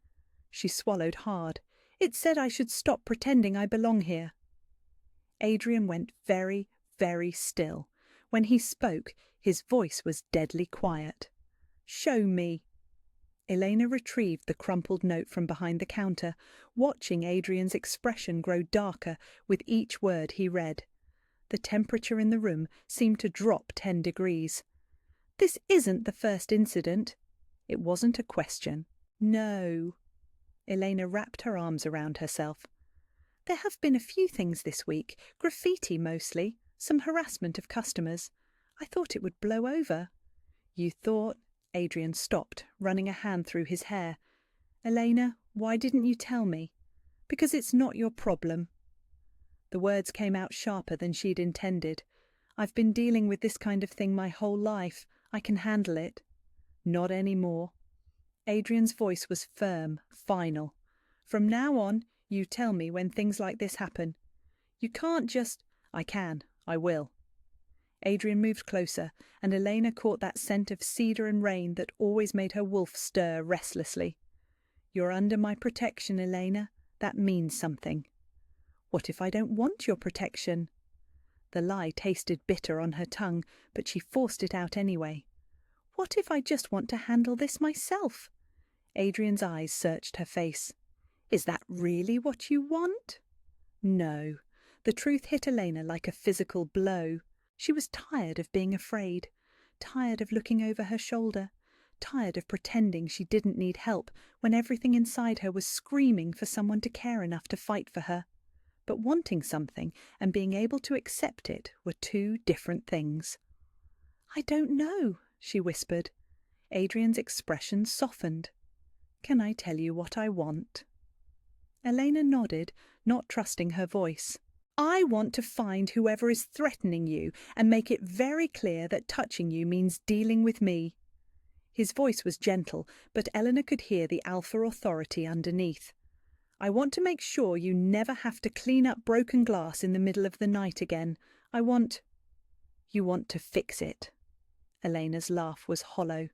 S1: She swallowed hard. "It said I should stop pretending I belong here." Adrian went very, very still. When he spoke, his voice was deadly quiet. "Show me." Elena retrieved the crumpled note from behind the counter, watching Adrian's expression grow darker with each word he read. The temperature in the room seemed to drop 10 degrees. "This isn't the first incident." It wasn't a question. "No." Elena wrapped her arms around herself. "There have been a few things this week, graffiti mostly, some harassment of customers. I thought it would blow over." "You thought?" Adrian stopped, running a hand through his hair. "Elena, why didn't you tell me?" "Because it's not your problem." The words came out sharper than she'd intended. "I've been dealing with this kind of thing my whole life. I can handle it." "Not anymore." Adrian's voice was firm, final. "From now on, you tell me when things like this happen. You can't just—" "I can. I will." Adrian moved closer, and Elena caught that scent of cedar and rain that always made her wolf stir restlessly. "You're under my protection, Elena. That means something." "What if I don't want your protection?" The lie tasted bitter on her tongue, but she forced it out anyway. "What if I just want to handle this myself?" Adrian's eyes searched her face. "Is that really what you want?" No. The truth hit Elena like a physical blow. She was tired of being afraid, tired of looking over her shoulder, tired of pretending she didn't need help when everything inside her was screaming for someone to care enough to fight for her. But wanting something and being able to accept it were two different things. "I don't know," she whispered. Adrian's expression softened. "Can I tell you what I want?" Elena nodded, not trusting her voice. "I want to find whoever is threatening you and make it very clear that touching you means dealing with me." His voice was gentle, but Eleanor could hear the alpha authority underneath. "I want to make sure you never have to clean up broken glass in the middle of the night again. I want—" "You want to fix it." Elena's laugh was hollow.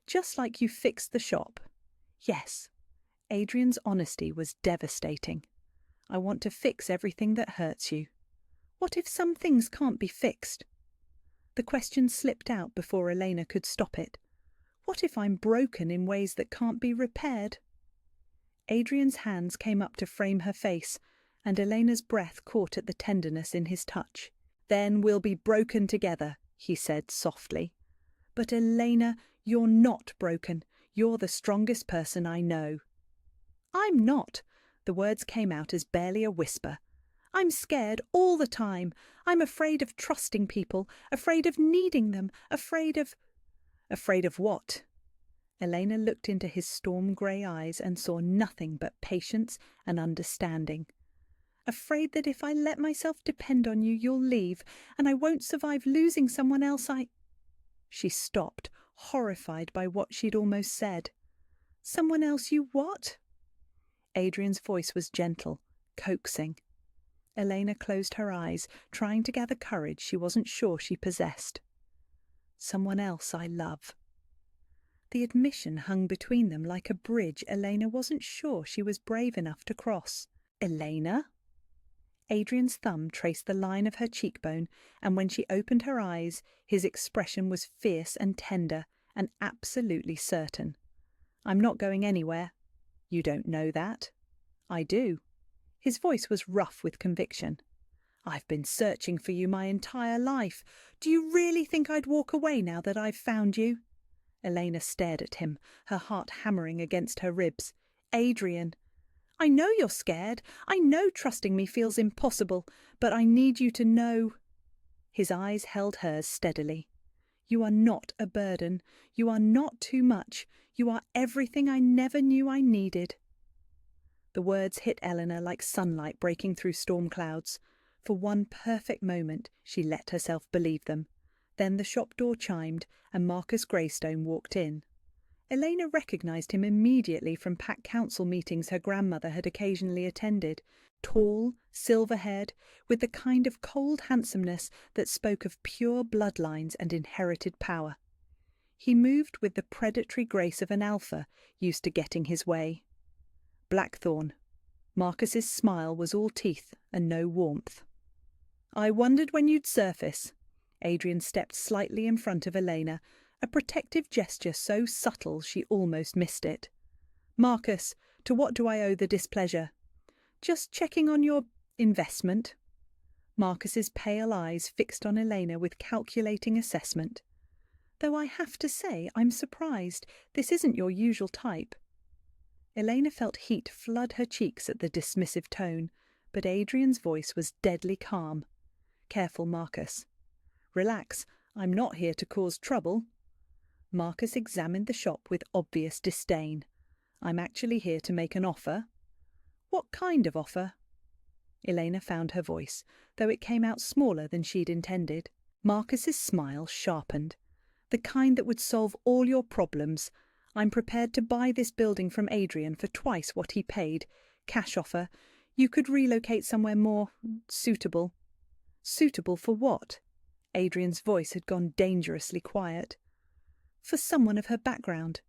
S1: "Just like you fixed the shop." "Yes." Adrian's honesty was devastating. "I want to fix everything that hurts you." "What if some things can't be fixed?" The question slipped out before Elena could stop it. "What if I'm broken in ways that can't be repaired?" Adrian's hands came up to frame her face, and Elena's breath caught at the tenderness in his touch. "Then we'll be broken together," he said softly. "But Elena, you're not broken. You're the strongest person I know." "I'm not." The words came out as barely a whisper. "I'm scared all the time. I'm afraid of trusting people, afraid of needing them, afraid of—" "Afraid of what?" Elena looked into his storm-grey eyes and saw nothing but patience and understanding. "Afraid that if I let myself depend on you, you'll leave, and I won't survive losing someone else I—" She stopped, horrified by what she'd almost said. "Someone else you what?" Adrian's voice was gentle, coaxing. Elena closed her eyes, trying to gather courage she wasn't sure she possessed. "Someone else I love." The admission hung between them like a bridge Elena wasn't sure she was brave enough to cross. "Elena?" Adrian's thumb traced the line of her cheekbone, and when she opened her eyes, his expression was fierce and tender, and absolutely certain. "I'm not going anywhere." "You don't know that." "I do." His voice was rough with conviction. "I've been searching for you my entire life. Do you really think I'd walk away now that I've found you?" Elena stared at him, her heart hammering against her ribs. "Adrian, I know you're scared. I know trusting me feels impossible, but I need you to know—" His eyes held hers steadily. "You are not a burden. You are not too much. You are everything I never knew I needed." The words hit Eleanor like sunlight breaking through storm clouds. For one perfect moment she let herself believe them. Then the shop door chimed and Marcus Greystone walked in. Elena recognised him immediately from packed council meetings her grandmother had occasionally attended. Tall, silver-haired, with the kind of cold handsomeness that spoke of pure bloodlines and inherited power. He moved with the predatory grace of an alpha, used to getting his way. "Blackthorn." Marcus's smile was all teeth and no warmth. "I wondered when you'd surface." Adrian stepped slightly in front of Elena, a protective gesture so subtle she almost missed it. "Marcus, to what do I owe the displeasure?" "Just checking on your investment." Marcus's pale eyes fixed on Elena with calculating assessment. "Though I have to say I'm surprised. This isn't your usual type." Elena felt heat flood her cheeks at the dismissive tone, but Adrian's voice was deadly calm. "Careful, Marcus." "Relax, I'm not here to cause trouble." Marcus examined the shop with obvious disdain. "I'm actually here to make an offer." "What kind of offer?" Elena found her voice, though it came out smaller than she'd intended. Marcus's smile sharpened. "The kind that would solve all your problems. I'm prepared to buy this building from Adrian for twice what he paid. Cash offer. You could relocate somewhere more suitable." "Suitable for what?" Adrian's voice had gone dangerously quiet. "For someone of her background."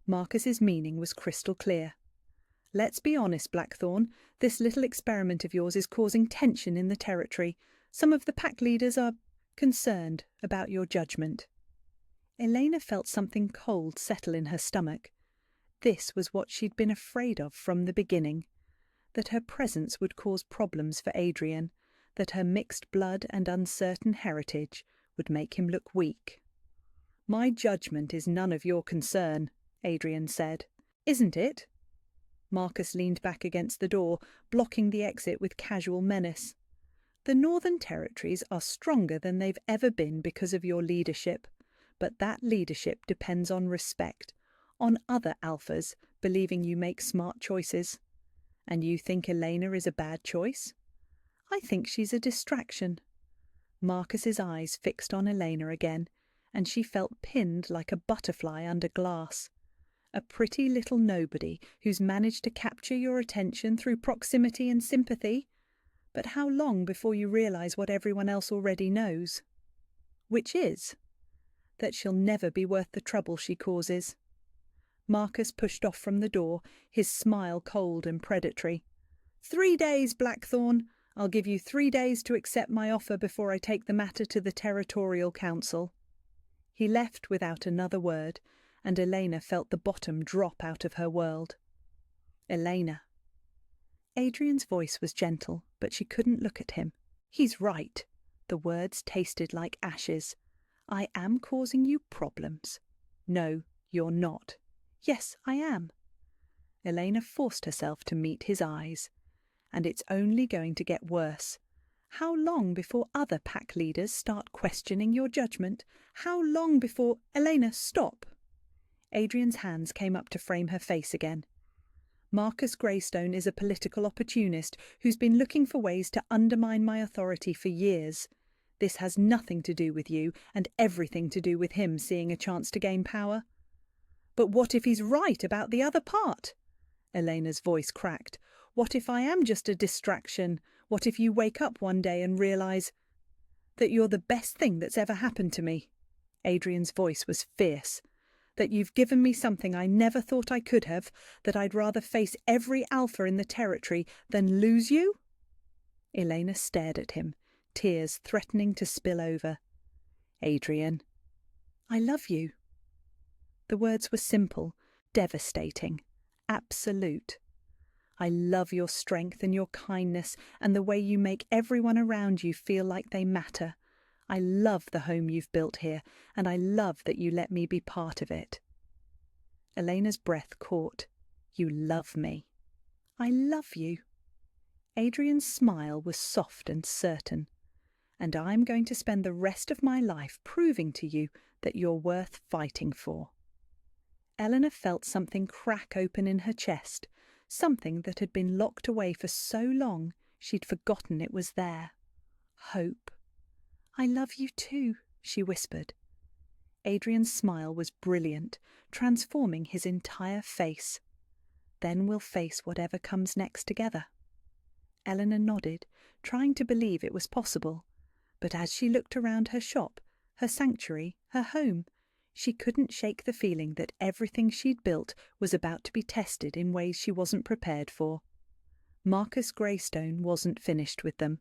S1: Marcus's meaning was crystal clear. "Let's be honest, Blackthorn. This little experiment of yours is causing tension in the territory. Some of the pack leaders are concerned about your judgment." Elena felt something cold settle in her stomach. This was what she'd been afraid of from the beginning. That her presence would cause problems for Adrian, that her mixed blood and uncertain heritage would make him look weak. "My judgment is none of your concern," Adrian said. "Isn't it?" Marcus leaned back against the door, blocking the exit with casual menace. "The Northern Territories are stronger than they've ever been because of your leadership. But that leadership depends on respect, on other alphas believing you make smart choices. And you think Elena is a bad choice?" "I think she's a distraction." Marcus's eyes fixed on Elena again, and she felt pinned like a butterfly under glass. A pretty little nobody who's managed to capture your attention through proximity and sympathy. But how long before you realise what everyone else already knows? Which is that she'll never be worth the trouble she causes. Marcus pushed off from the door, his smile cold and predatory. 3 days, Blackthorn. I'll give you 3 days to accept my offer before I take the matter to the Territorial Council. He left without another word, and Elena felt the bottom drop out of her world. "Elena." Adrian's voice was gentle, but she couldn't look at him. "He's right." The words tasted like ashes. "I am causing you problems." "No, you're not." Yes, I am. Elena forced herself to meet his eyes. And it's only going to get worse. How long before other pack leaders start questioning your judgment? How long before— Elena, stop! Adrian's hands came up to frame her face again. Marcus Greystone is a political opportunist who's been looking for ways to undermine my authority for years. This has nothing to do with you and everything to do with him seeing a chance to gain power. But what if he's right about the other part? Elena's voice cracked. What if I am just a distraction? What if you wake up one day and realise that you're the best thing that's ever happened to me? Adrian's voice was fierce. That you've given me something I never thought I could have, that I'd rather face every alpha in the territory than lose you? Elena stared at him, tears threatening to spill over. Adrian, I love you. The words were simple, devastating, absolute. I love your strength and your kindness and the way you make everyone around you feel like they matter. I love the home you've built here, and I love that you let me be part of it. Elena's breath caught. You love me. I love you. Adrian's smile was soft and certain. And I'm going to spend the rest of my life proving to you that you're worth fighting for. Eleanor felt something crack open in her chest, something that had been locked away for so long she'd forgotten it was there. Hope. I love you too, she whispered. Adrian's smile was brilliant, transforming his entire face. Then we'll face whatever comes next together. Eleanor nodded, trying to believe it was possible. But as she looked around her shop, her sanctuary, her home, she couldn't shake the feeling that everything she'd built was about to be tested in ways she wasn't prepared for. Marcus Greystone wasn't finished with them,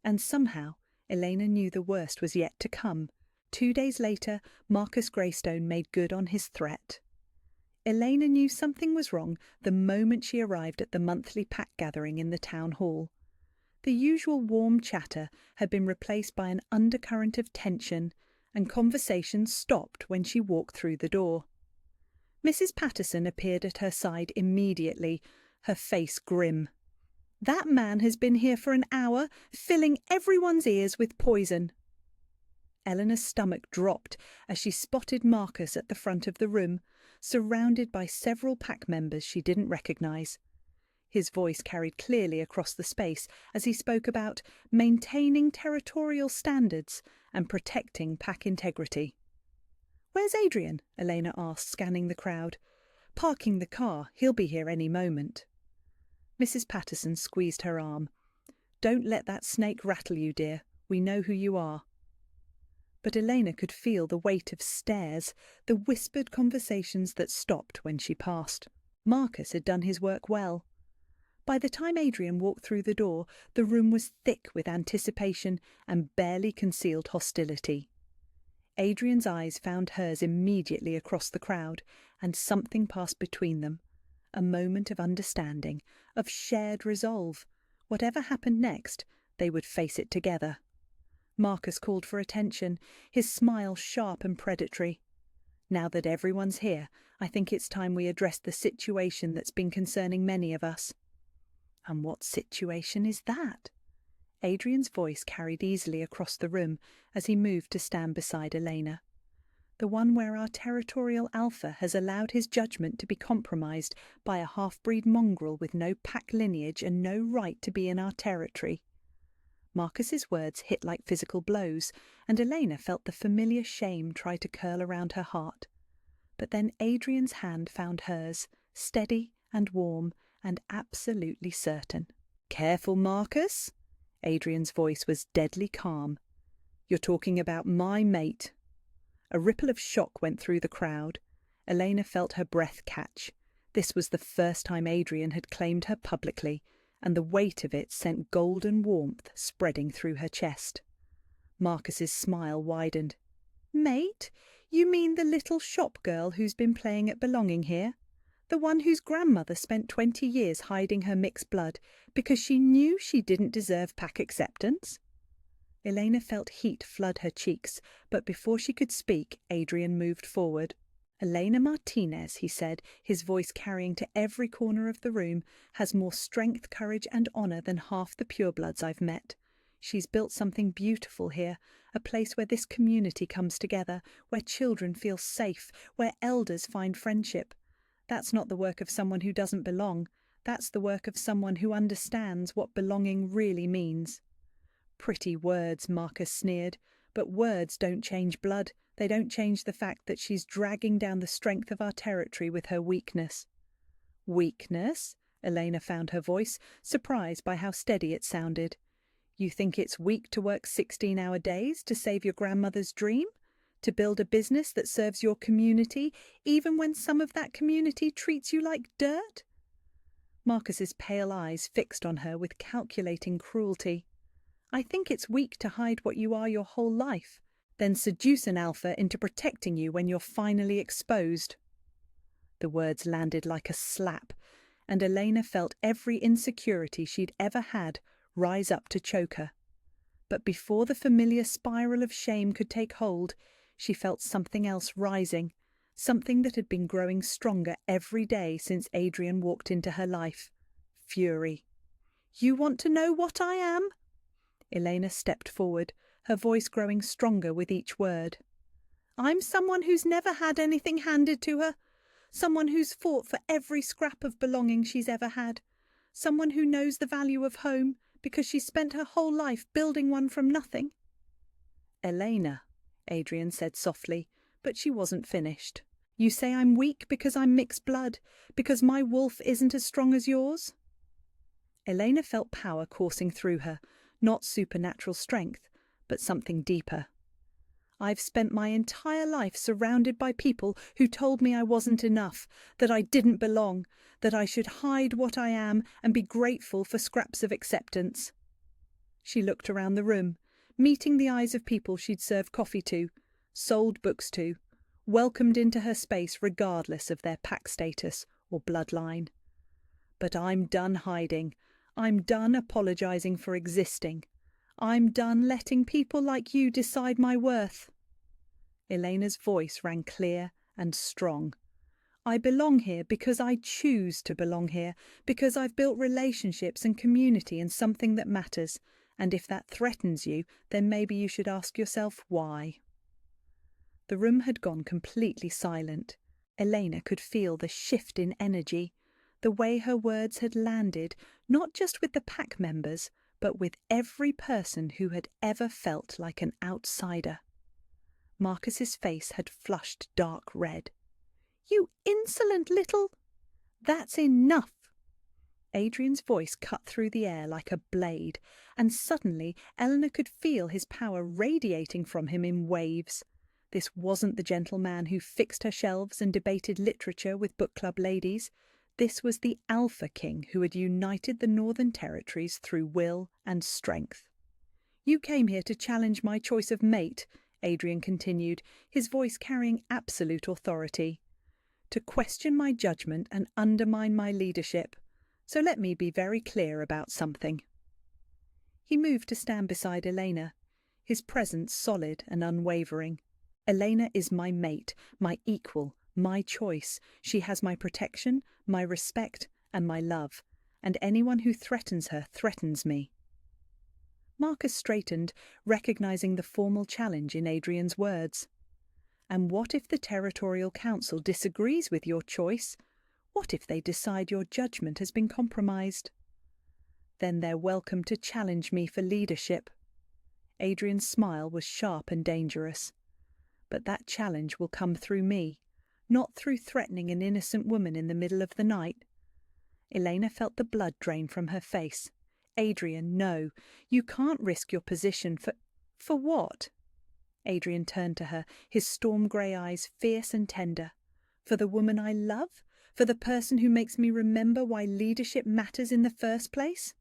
S1: and somehow Elena knew the worst was yet to come. 2 days later, Marcus Greystone made good on his threat. Elena knew something was wrong the moment she arrived at the monthly pack gathering in the town hall. The usual warm chatter had been replaced by an undercurrent of tension, and conversation stopped when she walked through the door. Mrs. Patterson appeared at her side immediately, her face grim. That man has been here for an hour, filling everyone's ears with poison. Eleanor's stomach dropped as she spotted Marcus at the front of the room, surrounded by several pack members she didn't recognise. His voice carried clearly across the space as he spoke about maintaining territorial standards and protecting pack integrity. "Where's Adrian?" Elena asked, scanning the crowd. "Parking the car. He'll be here any moment." Mrs. Patterson squeezed her arm. "Don't let that snake rattle you, dear. We know who you are." But Elena could feel the weight of stares, the whispered conversations that stopped when she passed. Marcus had done his work well. By the time Adrian walked through the door, the room was thick with anticipation and barely concealed hostility. Adrian's eyes found hers immediately across the crowd, and something passed between them. A moment of understanding, of shared resolve. Whatever happened next, they would face it together. Marcus called for attention, his smile sharp and predatory. "Now that everyone's here, I think it's time we address the situation that's been concerning many of us." "And what situation is that?" Adrian's voice carried easily across the room as he moved to stand beside Elena. "The one where our territorial alpha has allowed his judgment to be compromised by a half-breed mongrel with no pack lineage and no right to be in our territory." Marcus's words hit like physical blows, and Elena felt the familiar shame try to curl around her heart. But then Adrian's hand found hers, steady and warm and absolutely certain. "Careful, Marcus." Adrian's voice was deadly calm. "You're talking about my mate." A ripple of shock went through the crowd. Elena felt her breath catch. This was the first time Adrian had claimed her publicly, and the weight of it sent golden warmth spreading through her chest. Marcus's smile widened. "Mate? You mean the little shop girl who's been playing at belonging here? The one whose grandmother spent 20 years hiding her mixed blood because she knew she didn't deserve pack acceptance?" Elena felt heat flood her cheeks, but before she could speak, Adrian moved forward. Elena Martinez, he said, his voice carrying to every corner of the room, has more strength, courage and honour than half the purebloods I've met. She's built something beautiful here, a place where this community comes together, where children feel safe, where elders find friendship. That's not the work of someone who doesn't belong. That's the work of someone who understands what belonging really means. Pretty words, Marcus sneered, but words don't change blood. They don't change the fact that she's dragging down the strength of our territory with her weakness. Weakness? Elena found her voice, surprised by how steady it sounded. You think it's weak to work 16-hour days to save your grandmother's dream? To build a business that serves your community, even when some of that community treats you like dirt? Marcus's pale eyes fixed on her with calculating cruelty. I think it's weak to hide what you are your whole life, then seduce an alpha into protecting you when you're finally exposed. The words landed like a slap, and Elena felt every insecurity she'd ever had rise up to choke her. But before the familiar spiral of shame could take hold, she felt something else rising, something that had been growing stronger every day since Adrian walked into her life. Fury. You want to know what I am? Elena stepped forward, her voice growing stronger with each word. I'm someone who's never had anything handed to her, someone who's fought for every scrap of belonging she's ever had, someone who knows the value of home because she spent her whole life building one from nothing. Elena, Adrian said softly, but she wasn't finished. You say I'm weak because I'm mixed blood, because my wolf isn't as strong as yours? Elena felt power coursing through her, not supernatural strength, but something deeper. I've spent my entire life surrounded by people who told me I wasn't enough, that I didn't belong, that I should hide what I am and be grateful for scraps of acceptance. She looked around the room, meeting the eyes of people she'd served coffee to, sold books to, welcomed into her space regardless of their pack status or bloodline. But I'm done hiding. I'm done apologizing for existing. I'm done letting people like you decide my worth. Elena's voice rang clear and strong. I belong here because I choose to belong here, because I've built relationships and community in something that matters, and if that threatens you, then maybe you should ask yourself why. The room had gone completely silent. Elena could feel the shift in energy, the way her words had landed, not just with the pack members, but with every person who had ever felt like an outsider. Marcus's face had flushed dark red. You insolent little... That's enough! Adrian's voice cut through the air like a blade, and suddenly Eleanor could feel his power radiating from him in waves. This wasn't the gentleman who fixed her shelves and debated literature with book club ladies. This was the Alpha King who had united the Northern Territories through will and strength. You came here to challenge my choice of mate, Adrian continued, his voice carrying absolute authority. To question my judgment and undermine my leadership. So let me be very clear about something. He moved to stand beside Elena, his presence solid and unwavering. Elena is my mate, my equal, my choice. She has my protection, my respect, and my love, and anyone who threatens her threatens me. Marcus straightened, recognizing the formal challenge in Adrian's words. And what if the Territorial Council disagrees with your choice? What if they decide your judgment has been compromised? Then they're welcome to challenge me for leadership. Adrian's smile was sharp and dangerous. But that challenge will come through me, not through threatening an innocent woman in the middle of the night. Elena felt the blood drain from her face. Adrian, no, you can't risk your position for... For what? Adrian turned to her, his storm-grey eyes fierce and tender. For the woman I love? For the person who makes me remember why leadership matters in the first place?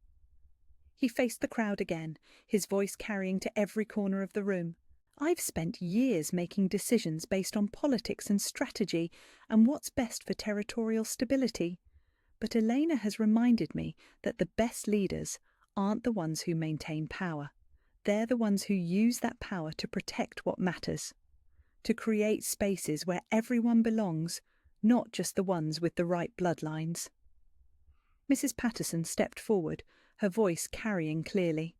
S1: He faced the crowd again, his voice carrying to every corner of the room. I've spent years making decisions based on politics and strategy and what's best for territorial stability. But Elena has reminded me that the best leaders aren't the ones who maintain power. They're the ones who use that power to protect what matters. to create spaces where everyone belongs, not just the ones with the right bloodlines. Mrs. Patterson stepped forward, her voice carrying clearly.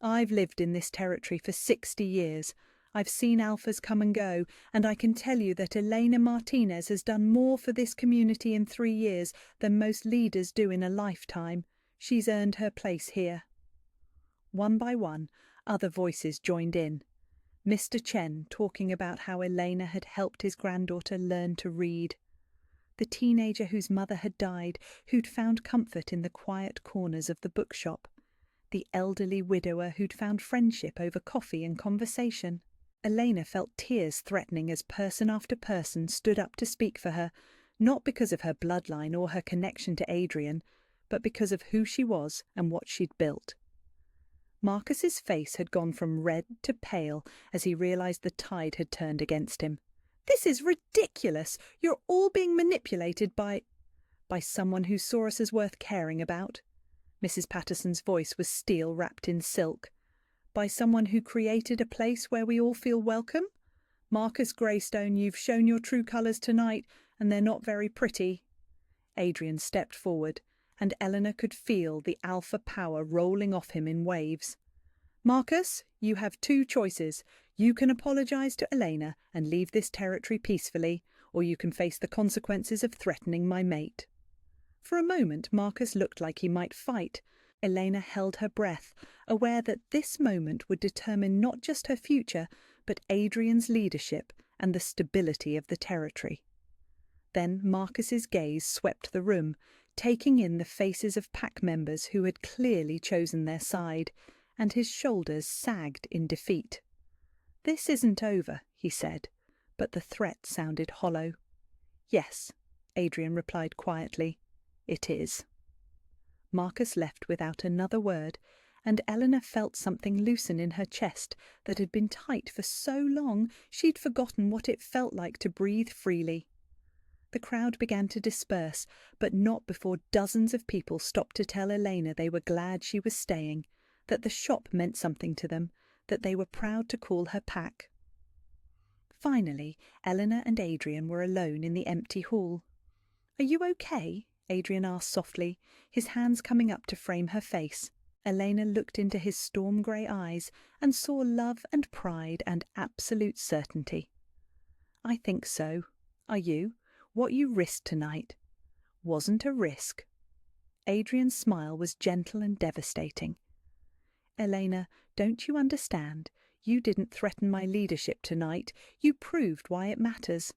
S1: I've lived in this territory for 60 years. I've seen alphas come and go, and I can tell you that Elena Martinez has done more for this community in 3 years than most leaders do in a lifetime. She's earned her place here. One by one, other voices joined in. Mr. Chen talking about how Elena had helped his granddaughter learn to read. The teenager whose mother had died, who'd found comfort in the quiet corners of the bookshop. The elderly widower who'd found friendship over coffee and conversation. Elena felt tears threatening as person after person stood up to speak for her, not because of her bloodline or her connection to Adrian, but because of who she was and what she'd built. Marcus's face had gone from red to pale as he realized the tide had turned against him. This is ridiculous! You're all being manipulated by someone who saw us as worth caring about. Mrs. Patterson's voice was steel wrapped in silk. By someone who created a place where we all feel welcome? Marcus Greystone, you've shown your true colours tonight, and they're not very pretty. Adrian stepped forward, and Eleanor could feel the alpha power rolling off him in waves. Marcus, you have 2 choices. You can apologise to Elena and leave this territory peacefully, or you can face the consequences of threatening my mate. For a moment, Marcus looked like he might fight. Elena held her breath, aware that this moment would determine not just her future, but Adrian's leadership and the stability of the territory. Then Marcus's gaze swept the room, taking in the faces of pack members who had clearly chosen their side, and his shoulders sagged in defeat. This isn't over, he said, but the threat sounded hollow. Yes, Adrian replied quietly. It is. Marcus left without another word, and Eleanor felt something loosen in her chest that had been tight for so long she'd forgotten what it felt like to breathe freely. The crowd began to disperse, but not before dozens of people stopped to tell Elena they were glad she was staying, that the shop meant something to them, that they were proud to call her pack. Finally, Eleanor and Adrian were alone in the empty hall. Are you okay? Adrian asked softly, his hands coming up to frame her face. Elena looked into his storm-grey eyes and saw love and pride and absolute certainty. I think so. Are you? What you risked tonight wasn't a risk. Adrian's smile was gentle and devastating. Elena, don't you understand? You didn't threaten my leadership tonight. You proved why it matters.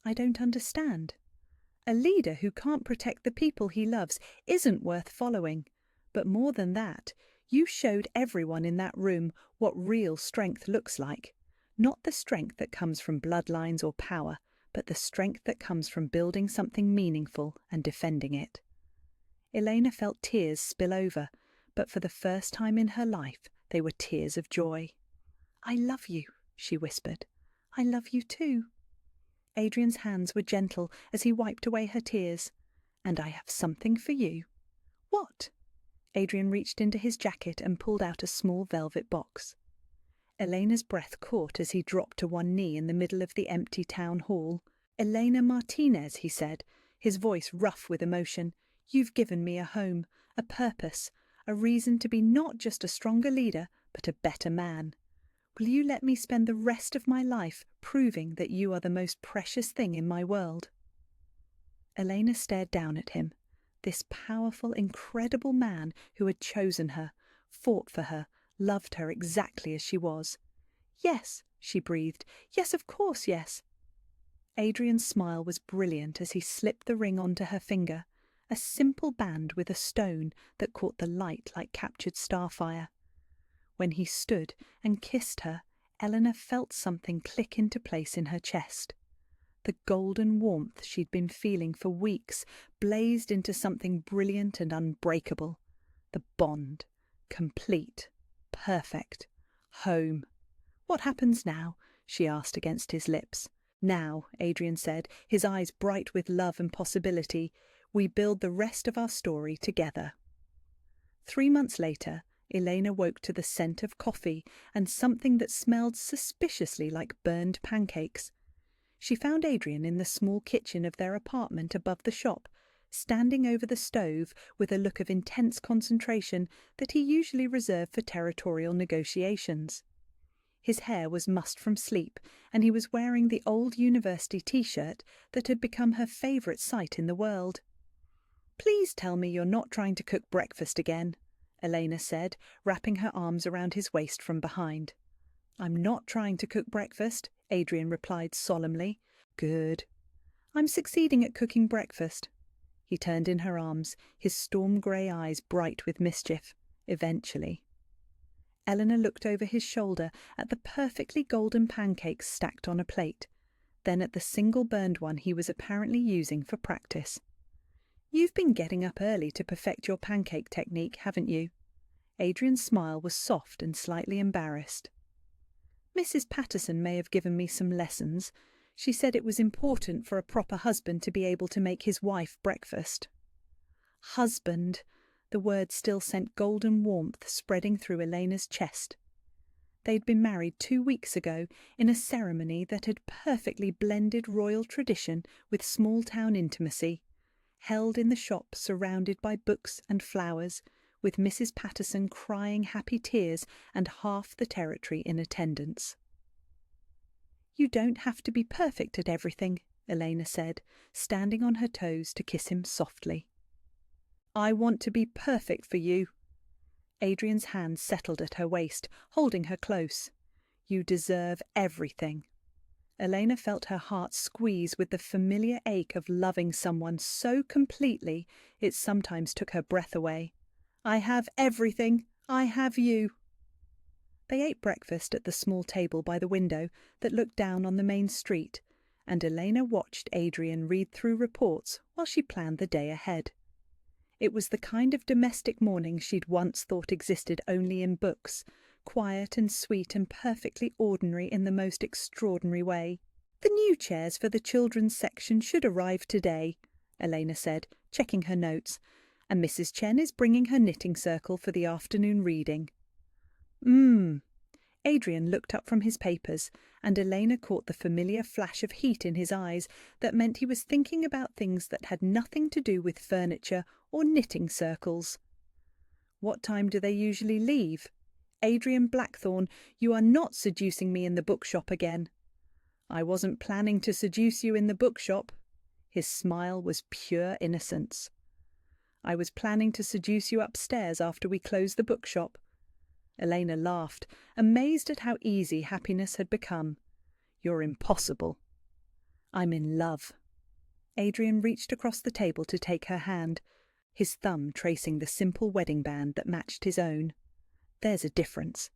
S1: I don't understand. A leader who can't protect the people he loves isn't worth following. But more than that, you showed everyone in that room what real strength looks like. Not the strength that comes from bloodlines or power, but the strength that comes from building something meaningful and defending it. Elena felt tears spill over, but for the first time in her life they were tears of joy. I love you, she whispered. I love you too. Adrian's hands were gentle as he wiped away her tears. And I have something for you. What? Adrian reached into his jacket and pulled out a small velvet box. Elena's breath caught as he dropped to one knee in the middle of the empty town hall. Elena Martinez, he said, his voice rough with emotion. You've given me a home, a purpose, a reason to be not just a stronger leader, but a better man. Will you let me spend the rest of my life proving that you are the most precious thing in my world? Elena stared down at him, this powerful, incredible man who had chosen her, fought for her, loved her exactly as she was. Yes, she breathed. Yes, of course, yes. Adrian's smile was brilliant as he slipped the ring onto her finger, a simple band with a stone that caught the light like captured starfire. When he stood and kissed her, Eleanor felt something click into place in her chest. The golden warmth she'd been feeling for weeks blazed into something brilliant and unbreakable. The bond. Complete. Perfect. Home. What happens now? She asked against his lips. Now, Adrian said, his eyes bright with love and possibility, we build the rest of our story together. 3 months later, Elena woke to the scent of coffee and something that smelled suspiciously like burned pancakes. She found Adrian in the small kitchen of their apartment above the shop, standing over the stove with a look of intense concentration that he usually reserved for territorial negotiations. His hair was mussed from sleep, and he was wearing the old university T-shirt that had become her favourite sight in the world. "Please tell me you're not trying to cook breakfast again," Elena said, wrapping her arms around his waist from behind. "I'm not trying to cook breakfast," Adrian replied solemnly. "Good. I'm succeeding at cooking breakfast." He turned in her arms, his storm-grey eyes bright with mischief. "Eventually." Eleanor looked over his shoulder at the perfectly golden pancakes stacked on a plate, then at the single burned one he was apparently using for practice. "You've been getting up early to perfect your pancake technique, haven't you?" Adrian's smile was soft and slightly embarrassed. "Mrs. Patterson may have given me some lessons. She said it was important for a proper husband to be able to make his wife breakfast." Husband! The word still sent golden warmth spreading through Elena's chest. They'd been married 2 weeks ago in a ceremony that had perfectly blended royal tradition with small-town intimacy, held in the shop surrounded by books and flowers, with Mrs. Patterson crying happy tears and half the territory in attendance. "You don't have to be perfect at everything," Elena said, standing on her toes to kiss him softly. "I want to be perfect for you." Adrian's hand settled at her waist, holding her close. "You deserve everything." Elena felt her heart squeeze with the familiar ache of loving someone so completely it sometimes took her breath away. "I have everything. I have you." They ate breakfast at the small table by the window that looked down on the main street, and Elena watched Adrian read through reports while she planned the day ahead. It was the kind of domestic morning she'd once thought existed only in books, quiet and sweet and perfectly ordinary in the most extraordinary way. "The new chairs for the children's section should arrive today," Elena said, checking her notes, "and Mrs. Chen is bringing her knitting circle for the afternoon reading." Adrian looked up from his papers, and Elena caught the familiar flash of heat in his eyes that meant he was thinking about things that had nothing to do with furniture or knitting circles. "What time do they usually leave?" "Adrian Blackthorne, you are not seducing me in the bookshop again." "I wasn't planning to seduce you in the bookshop." His smile was pure innocence. "I was planning to seduce you upstairs after we closed the bookshop." Elena laughed, amazed at how easy happiness had become. "You're impossible." "I'm in love." Adrian reached across the table to take her hand, his thumb tracing the simple wedding band that matched his own. "There's a difference."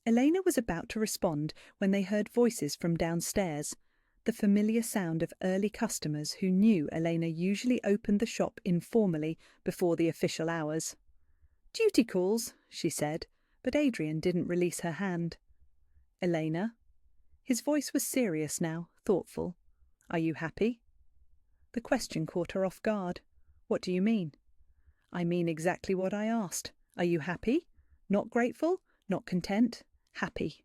S1: Elena was about to respond when they heard voices from downstairs, the familiar sound of early customers who knew Elena usually opened the shop informally before the official hours. "Duty calls," she said, but Adrian didn't release her hand. "Elena?" His voice was serious now, thoughtful. "Are you happy?" The question caught her off guard. "What do you mean?" "I mean exactly what I asked. Are you happy? Not grateful? Not content? Happy."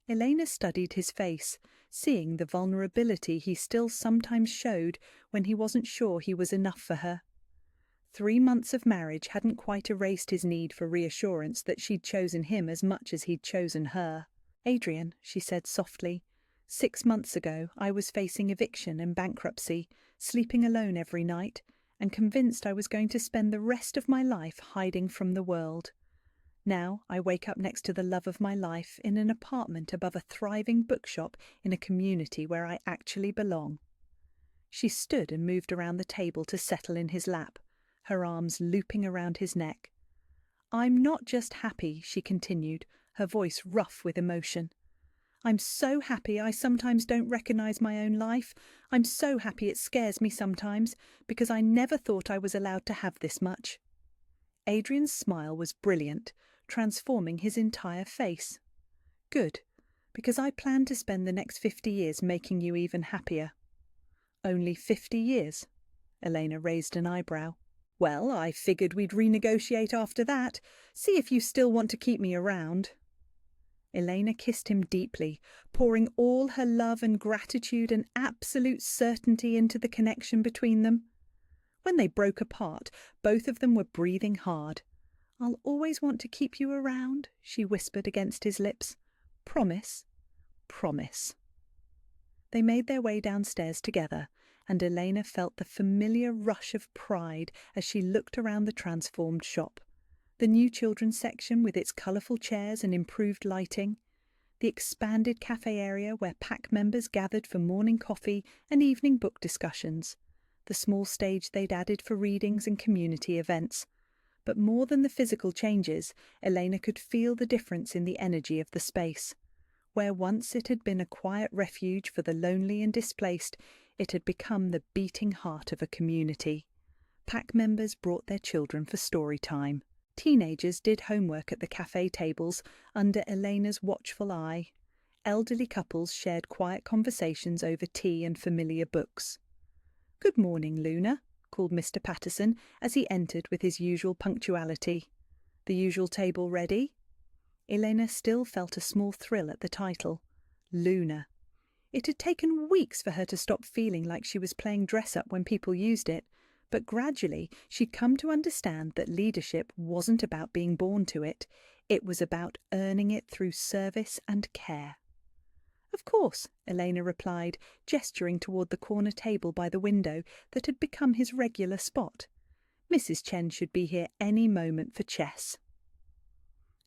S1: Elena studied his face, seeing the vulnerability he still sometimes showed when he wasn't sure he was enough for her. 3 months of marriage hadn't quite erased his need for reassurance that she'd chosen him as much as he'd chosen her. "Adrian," she said softly, 6 months ago I was facing eviction and bankruptcy, sleeping alone every night, and convinced I was going to spend the rest of my life hiding from the world. Now I wake up next to the love of my life in an apartment above a thriving bookshop in a community where I actually belong." She stood and moved around the table to settle in his lap, her arms looping around his neck. "I'm not just happy," she continued, her voice rough with emotion. "I'm so happy I sometimes don't recognize my own life. I'm so happy it scares me sometimes, because I never thought I was allowed to have this much." Adrian's smile was brilliant, transforming his entire face. "Good, because I plan to spend the next 50 years making you even happier." "Only 50 years?" Elena raised an eyebrow. Well, I figured we'd renegotiate after that. See if you still want to keep me around. Elena kissed him deeply, pouring all her love and gratitude and absolute certainty into the connection between them. When they broke apart, both of them were breathing hard. "I'll always want to keep you around," she whispered against his lips. "Promise? Promise." They made their way downstairs together, and Elena felt the familiar rush of pride as she looked around the transformed shop. The new children's section with its colourful chairs and improved lighting, the expanded cafe area where PAC members gathered for morning coffee and evening book discussions, the small stage they'd added for readings and community events. But more than the physical changes, Elena could feel the difference in the energy of the space. Where once it had been a quiet refuge for the lonely and displaced, it had become the beating heart of a community. PAC members brought their children for story time. Teenagers did homework at the cafe tables under Elena's watchful eye. Elderly couples shared quiet conversations over tea and familiar books. "Good morning, Luna," called Mr. Patterson as he entered with his usual punctuality. "The usual table ready?" Elena still felt a small thrill at the title. Luna. It had taken weeks for her to stop feeling like she was playing dress-up when people used it, but gradually she'd come to understand that leadership wasn't about being born to it. It was about earning it through service and care. "Of course," Elena replied, gesturing toward the corner table by the window that had become his regular spot. "Mrs. Chen should be here any moment for chess."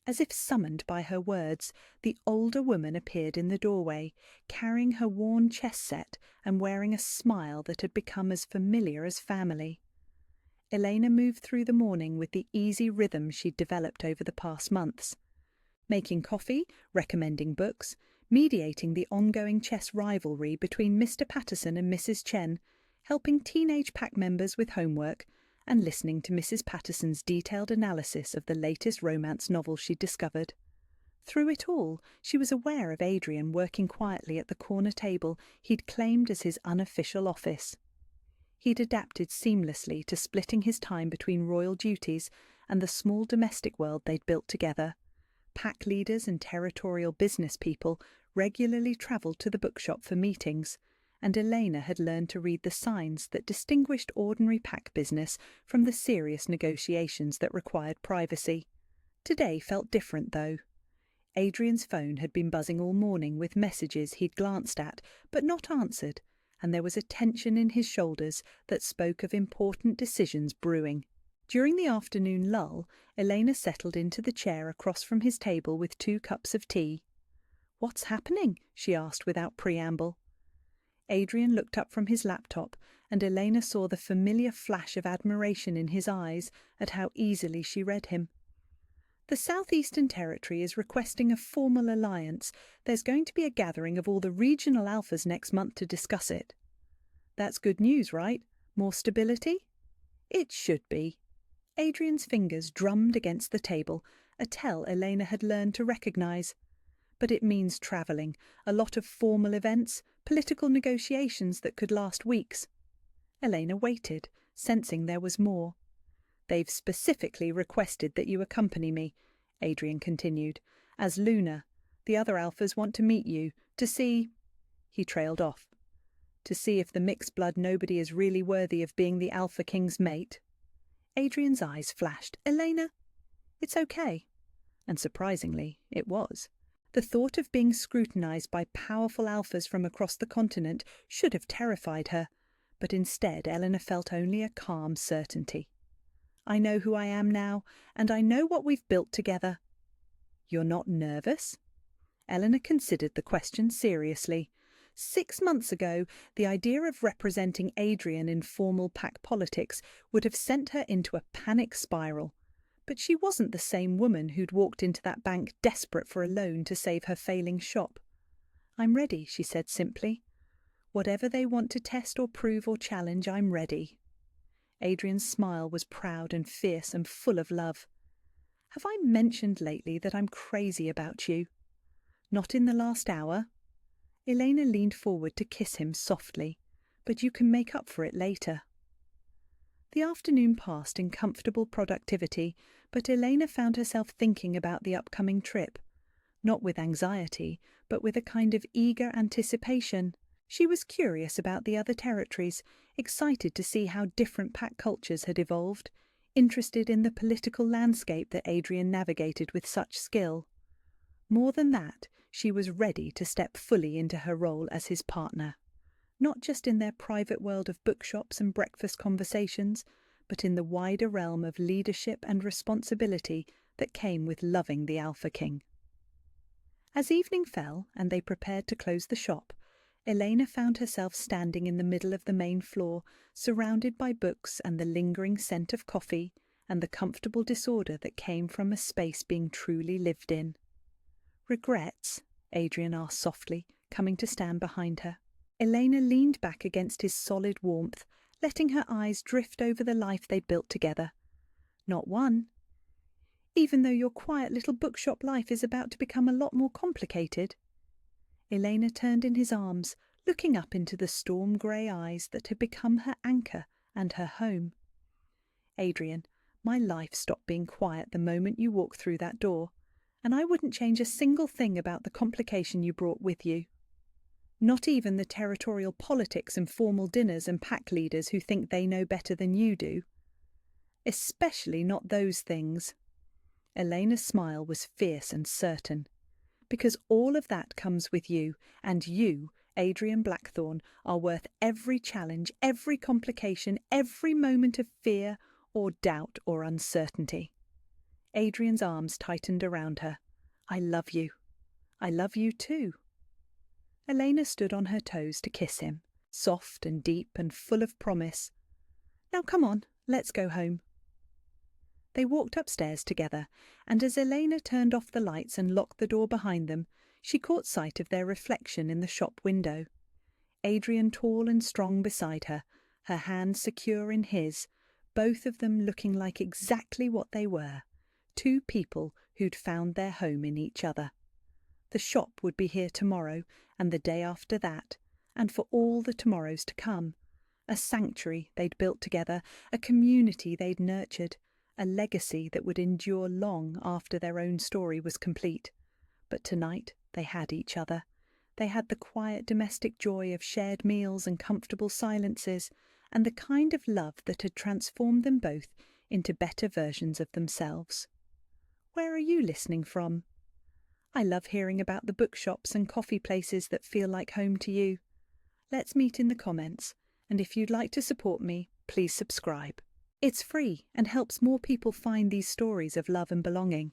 S1: As if summoned by her words, the older woman appeared in the doorway, carrying her worn chess set and wearing a smile that had become as familiar as family. Elena moved through the morning with the easy rhythm she'd developed over the past months. Making coffee, recommending books, mediating the ongoing chess rivalry between Mr. Patterson and Mrs. Chen, helping teenage PAC members with homework, and listening to Mrs. Patterson's detailed analysis of the latest romance novel she'd discovered. Through it all, she was aware of Adrian working quietly at the corner table he'd claimed as his unofficial office. He'd adapted seamlessly to splitting his time between royal duties and the small domestic world they'd built together. PAC leaders and territorial business people regularly travelled to the bookshop for meetings, and Elena had learned to read the signs that distinguished ordinary PAC business from the serious negotiations that required privacy. Today felt different, though. Adrian's phone had been buzzing all morning with messages he'd glanced at but not answered, and there was a tension in his shoulders that spoke of important decisions brewing. During the afternoon lull, Elena settled into the chair across from his table with 2 cups of tea. "What's happening?" she asked without preamble. Adrian looked up from his laptop, and Elena saw the familiar flash of admiration in his eyes at how easily she read him. "The Southeastern Territory is requesting a formal alliance. There's going to be a gathering of all the regional alphas next month to discuss it." "That's good news, right? More stability?" "It should be." Adrian's fingers drummed against the table, a tell Elena had learned to recognise. "But it means travelling, a lot of formal events, political negotiations that could last weeks." Elena waited, sensing there was more. "They've specifically requested that you accompany me," Adrian continued, "as Luna. The other alphas want to meet you, to see—" He trailed off. "To see if the mixed blood nobody is really worthy of being the Alpha King's mate." Adrian's eyes flashed. "Elena, it's okay." And surprisingly, it was. The thought of being scrutinized by powerful alphas from across the continent should have terrified her, but instead Eleanor felt only a calm certainty. "I know who I am now, and I know what we've built together." "You're not nervous?" Eleanor considered the question seriously. 6 months ago, the idea of representing Adrian in formal PAC politics would have sent her into a panic spiral. But she wasn't the same woman who'd walked into that bank desperate for a loan to save her failing shop. "I'm ready," she said simply. "Whatever they want to test or prove or challenge, I'm ready." Adrian's smile was proud and fierce and full of love. "Have I mentioned lately that I'm crazy about you?" "Not in the last hour." Elena leaned forward to kiss him softly. "But you can make up for it later." The afternoon passed in comfortable productivity, but Elena found herself thinking about the upcoming trip. Not with anxiety, but with a kind of eager anticipation. She was curious about the other territories, excited to see how different pack cultures had evolved, interested in the political landscape that Adrian navigated with such skill. More than that, she was ready to step fully into her role as his partner. Not just in their private world of bookshops and breakfast conversations, but in the wider realm of leadership and responsibility that came with loving the Alpha King. As evening fell and they prepared to close the shop, Elena found herself standing in the middle of the main floor, surrounded by books and the lingering scent of coffee and the comfortable disorder that came from a space being truly lived in. "Regrets?" Adrian asked softly, coming to stand behind her. Elena leaned back against his solid warmth, letting her eyes drift over the life they'd built together. "Not one. Even though your quiet little bookshop life is about to become a lot more complicated." Elena turned in his arms, looking up into the storm-grey eyes that had become her anchor and her home. "Adrian, my life stopped being quiet the moment you walked through that door, and I wouldn't change a single thing about the complication you brought with you. Not even the territorial politics and formal dinners and pack leaders who think they know better than you do. Especially not those things." Elena's smile was fierce and certain. "Because all of that comes with you, and you, Adrian Blackthorne, are worth every challenge, every complication, every moment of fear or doubt or uncertainty." Adrian's arms tightened around her. "I love you. I love you too." Elena stood on her toes to kiss him, soft and deep and full of promise. "Now come on, let's go home." They walked upstairs together, and as Elena turned off the lights and locked the door behind them, she caught sight of their reflection in the shop window. Adrian tall and strong beside her, her hand secure in his, both of them looking like exactly what they were, two people who'd found their home in each other. The shop would be here tomorrow, and the day after that, and for all the tomorrows to come. A sanctuary they'd built together, a community they'd nurtured, a legacy that would endure long after their own story was complete. But tonight they had each other. They had the quiet domestic joy of shared meals and comfortable silences, and the kind of love that had transformed them both into better versions of themselves. Where are you listening from? I love hearing about the bookshops and coffee places that feel like home to you. Let's meet in the comments, and if you'd like to support me, please subscribe. It's free and helps more people find these stories of love and belonging.